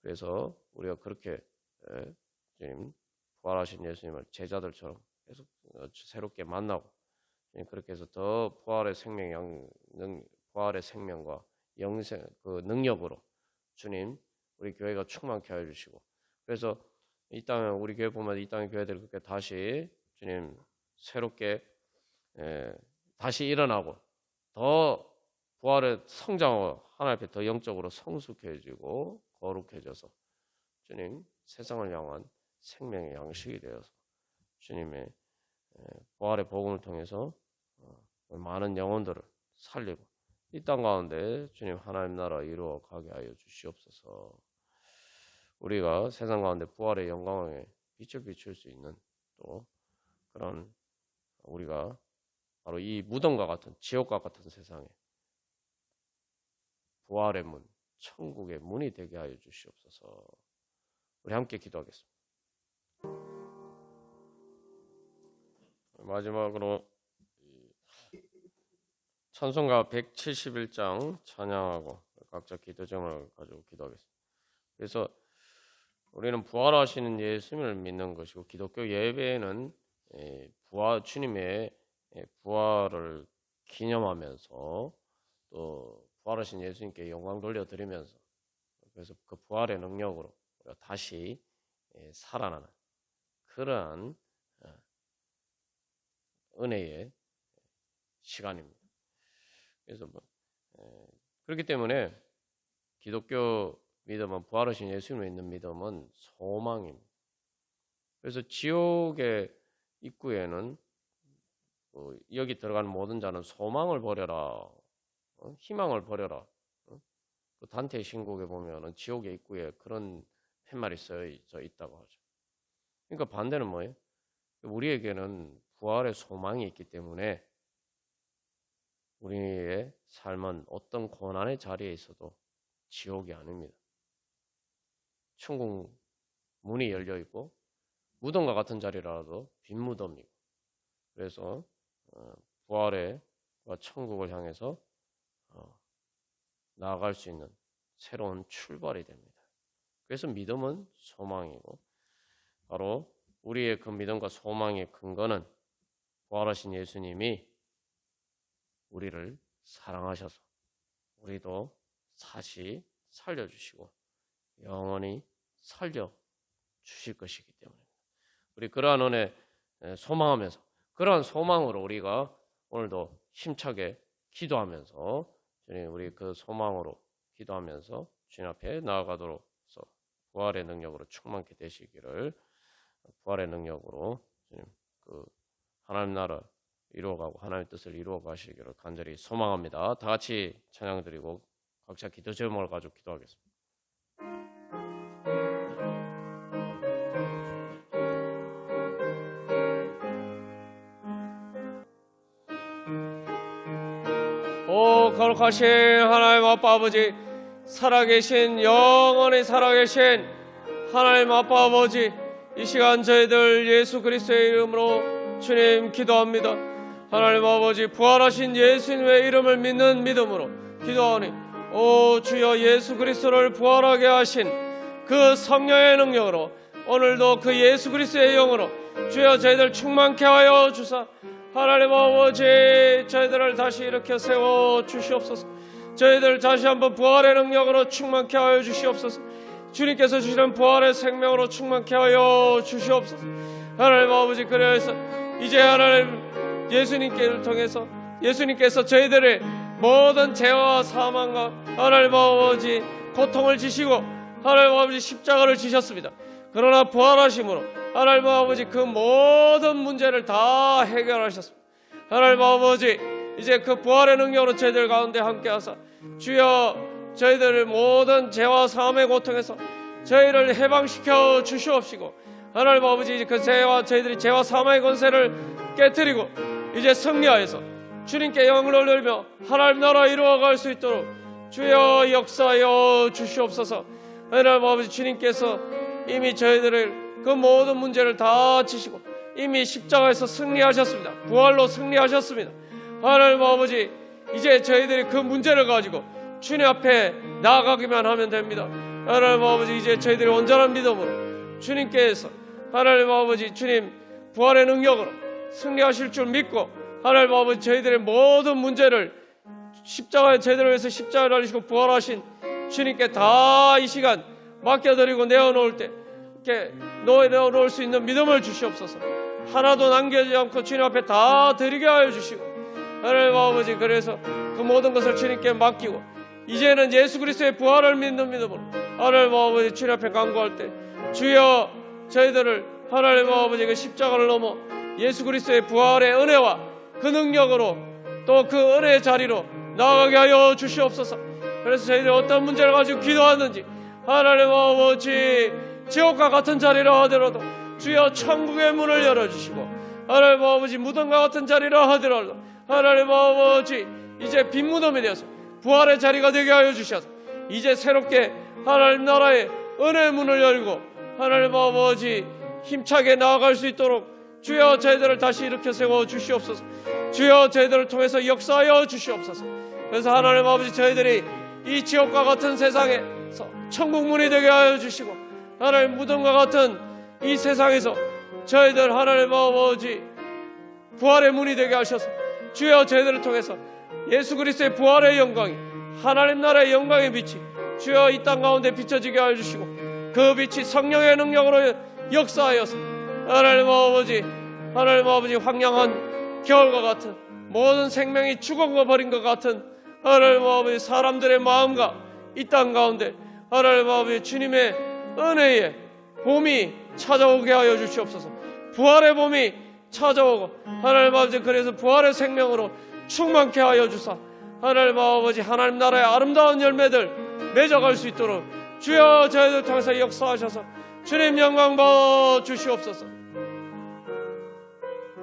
그래서 우리가 그렇게 주님 부활하신 예수님을 제자들처럼 계속 새롭게 만나고, 그렇게 해서 더 부활의 생명과 영생 그 능력으로 주님 우리 교회가 충만케 하여 주시고, 그래서 이 땅에 우리 교회 보면 이 땅의 교회들이 그렇게 다시 주님 새롭게 다시 일어나고 더 부활의 성장하고 하나님 앞에 더 영적으로 성숙해지고 거룩해져서 주님 세상을 향한 생명의 양식이 되어서 주님의 부활의 복음을 통해서 많은 영혼들을 살리고 이 땅 가운데 주님 하나님 나라 이루어 가게 하여 주시옵소서. 우리가 세상 가운데 부활의 영광에 빛을 비출 수 있는 또 그런, 우리가 바로 이 무덤과 같은 지옥과 같은 세상에 부활의 문, 천국의 문이 되게 하여 주시옵소서. 우리 함께 기도하겠습니다. 마지막으로 찬송가 171장 찬양하고 각자 기도 제목을 가지고 기도하겠습니다. 그래서 우리는 부활하시는 예수님을 믿는 것이고, 기독교 예배에는 주님의 부활을 기념하면서 또 부활하신 예수님께 영광 돌려드리면서, 그래서 그 부활의 능력으로 우리가 다시 살아나는 그러한 은혜의 시간입니다. 그래서 그렇기 때문에 기독교 믿음은, 부활하신 예수님을 믿는 믿음은 소망입니다. 그래서 지옥의 입구에는 여기 들어가는 모든 자는 소망을 버려라, 희망을 버려라. 그 단테의 신곡에 보면은 지옥의 입구에 그런 팻말이 써져 있다고 하죠. 그러니까 반대는 뭐예요? 우리에게는 부활의 소망이 있기 때문에 우리의 삶은 어떤 고난의 자리에 있어도 지옥이 아닙니다. 천국 문이 열려 있고 무덤과 같은 자리라도 빈 무덤이고, 그래서 부활의 천국을 향해서 나아갈 수 있는 새로운 출발이 됩니다. 그래서 믿음은 소망이고, 바로 우리의 그 믿음과 소망의 근거는 부활하신 예수님이 우리를 사랑하셔서 우리도 다시 살려주시고 영원히 살려주실 것이기 때문입니다. 우리 그러한 은혜 소망하면서, 그러한 소망으로 우리가 오늘도 힘차게 기도하면서, 주님 우리 그 소망으로 기도하면서 주님 앞에 나아가도록 해서 부활의 능력으로 충만케 되시기를, 부활의 능력으로 주님 그 하나님 나라 이루어가고 하나님의 뜻을 이루어 가시기를 간절히 소망합니다. 다 같이 찬양 드리고 각자 기도 제목을 가지고 기도하겠습니다. 오 거룩하신 하나님 아빠 아버지, 살아계신 영원히 살아계신 하나님 아빠 아버지, 이 시간 저희들 예수 그리스도의 이름으로 주님 기도합니다. 하나님 아버지, 부활하신 예수님의 이름을 믿는 믿음으로 기도하오니, 오 주여 예수 그리스도를 부활하게 하신 그 성령의 능력으로 오늘도 그 예수 그리스도의 영으로 주여 저희들 충만케 하여 주사, 하나님 아버지 저희들을 다시 일으켜 세워 주시옵소서. 저희들 다시 한번 부활의 능력으로 충만케 하여 주시옵소서. 주님께서 주시는 부활의 생명으로 충만케 하여 주시옵소서. 하나님 아버지, 그래서 이제 하나님 예수님께를 통해서 예수님께서 저희들을 모든 죄와 사망과 하나님 아버지 고통을 지시고 하나님 아버지 십자가를 지셨습니다. 그러나 부활하심으로 하나님 아버지 그 모든 문제를 다 해결하셨습니다. 하나님 아버지 이제 그 부활의 능력으로 저희들 가운데 함께하사 주여 저희들의 모든 죄와 사함의 고통에서 저희를 해방시켜 주시옵시고 하나님 아버지 이제 그 죄와 저희들이 죄와 사망의 권세를 깨뜨리고 이제 승리하여서 주님께 영을 올리며 하나님 나라 이루어갈 수 있도록 주여 역사하여 주시옵소서. 하나님 아버지 주님께서 이미 저희들을 그 모든 문제를 다 지시고 이미 십자가에서 승리하셨습니다. 부활로 승리하셨습니다. 하나님 아버지 이제 저희들이 그 문제를 가지고 주님 앞에 나아가기만 하면 됩니다. 하나님 아버지 이제 저희들이 온전한 믿음으로 주님께서 하나님 아버지 주님 부활의 능력으로 승리하실 줄 믿고 하나님 아버지 저희들의 모든 문제를 십자가에 저희들을 위해서 십자가를 달리시고 부활하신 주님께 다 이 시간 맡겨드리고 내어놓을 때 이렇게 내어놓을 수 있는 믿음을 주시옵소서. 하나도 남겨지지 않고 주님 앞에 다 드리게 하여 주시고 하나님 아버지 그래서 그 모든 것을 주님께 맡기고 이제는 예수 그리스도의 부활을 믿는 믿음으로 하나님 아버지 주님 앞에 간구할 때 주여 저희들을 하나님 아버지 그 십자가를 넘어 예수 그리스도의 부활의 은혜와 그 능력으로 또 그 은혜의 자리로 나아가게 하여 주시옵소서. 그래서 저희들이 어떤 문제를 가지고 기도하는지 하나님 아버지 지옥과 같은 자리라 하더라도 주여 천국의 문을 열어주시고 하나님 아버지 무덤과 같은 자리라 하더라도 하나님 아버지 이제 빈 무덤이 되어서 부활의 자리가 되게 하여 주셔서 이제 새롭게 하나님 나라의 은혜의 문을 열고 하나님 아버지 힘차게 나아갈 수 있도록 주여 저희들을 다시 일으켜 세워 주시옵소서. 주여 저희들을 통해서 역사하여 주시옵소서. 그래서 하나님 아버지 저희들이 이 지옥과 같은 세상에서 천국 문이 되게 하여 주시고 하나님 무덤과 같은 이 세상에서 저희들 하나님 아버지 부활의 문이 되게 하셔서 주여 저희들을 통해서 예수 그리스도의 부활의 영광이 하나님 나라의 영광의 빛이 주여 이 땅 가운데 비춰지게 하여 주시고 그 빛이 성령의 능력으로 역사하여서 하나님 아버지 황량한 겨울과 같은 모든 생명이 죽어버린 것 같은 하나님 아버지 사람들의 마음과 이 땅 가운데 하나님 아버지 주님의 은혜의 봄이 찾아오게 하여 주시옵소서. 부활의 봄이 찾아오고 하나님 아버지 그래서 부활의 생명으로 충만케 하여 주사 하나님 아버지 하나님 나라의 아름다운 열매들 맺어갈 수 있도록 주여 저희들 통해서 역사하셔서 주님 영광 받아 주시옵소서.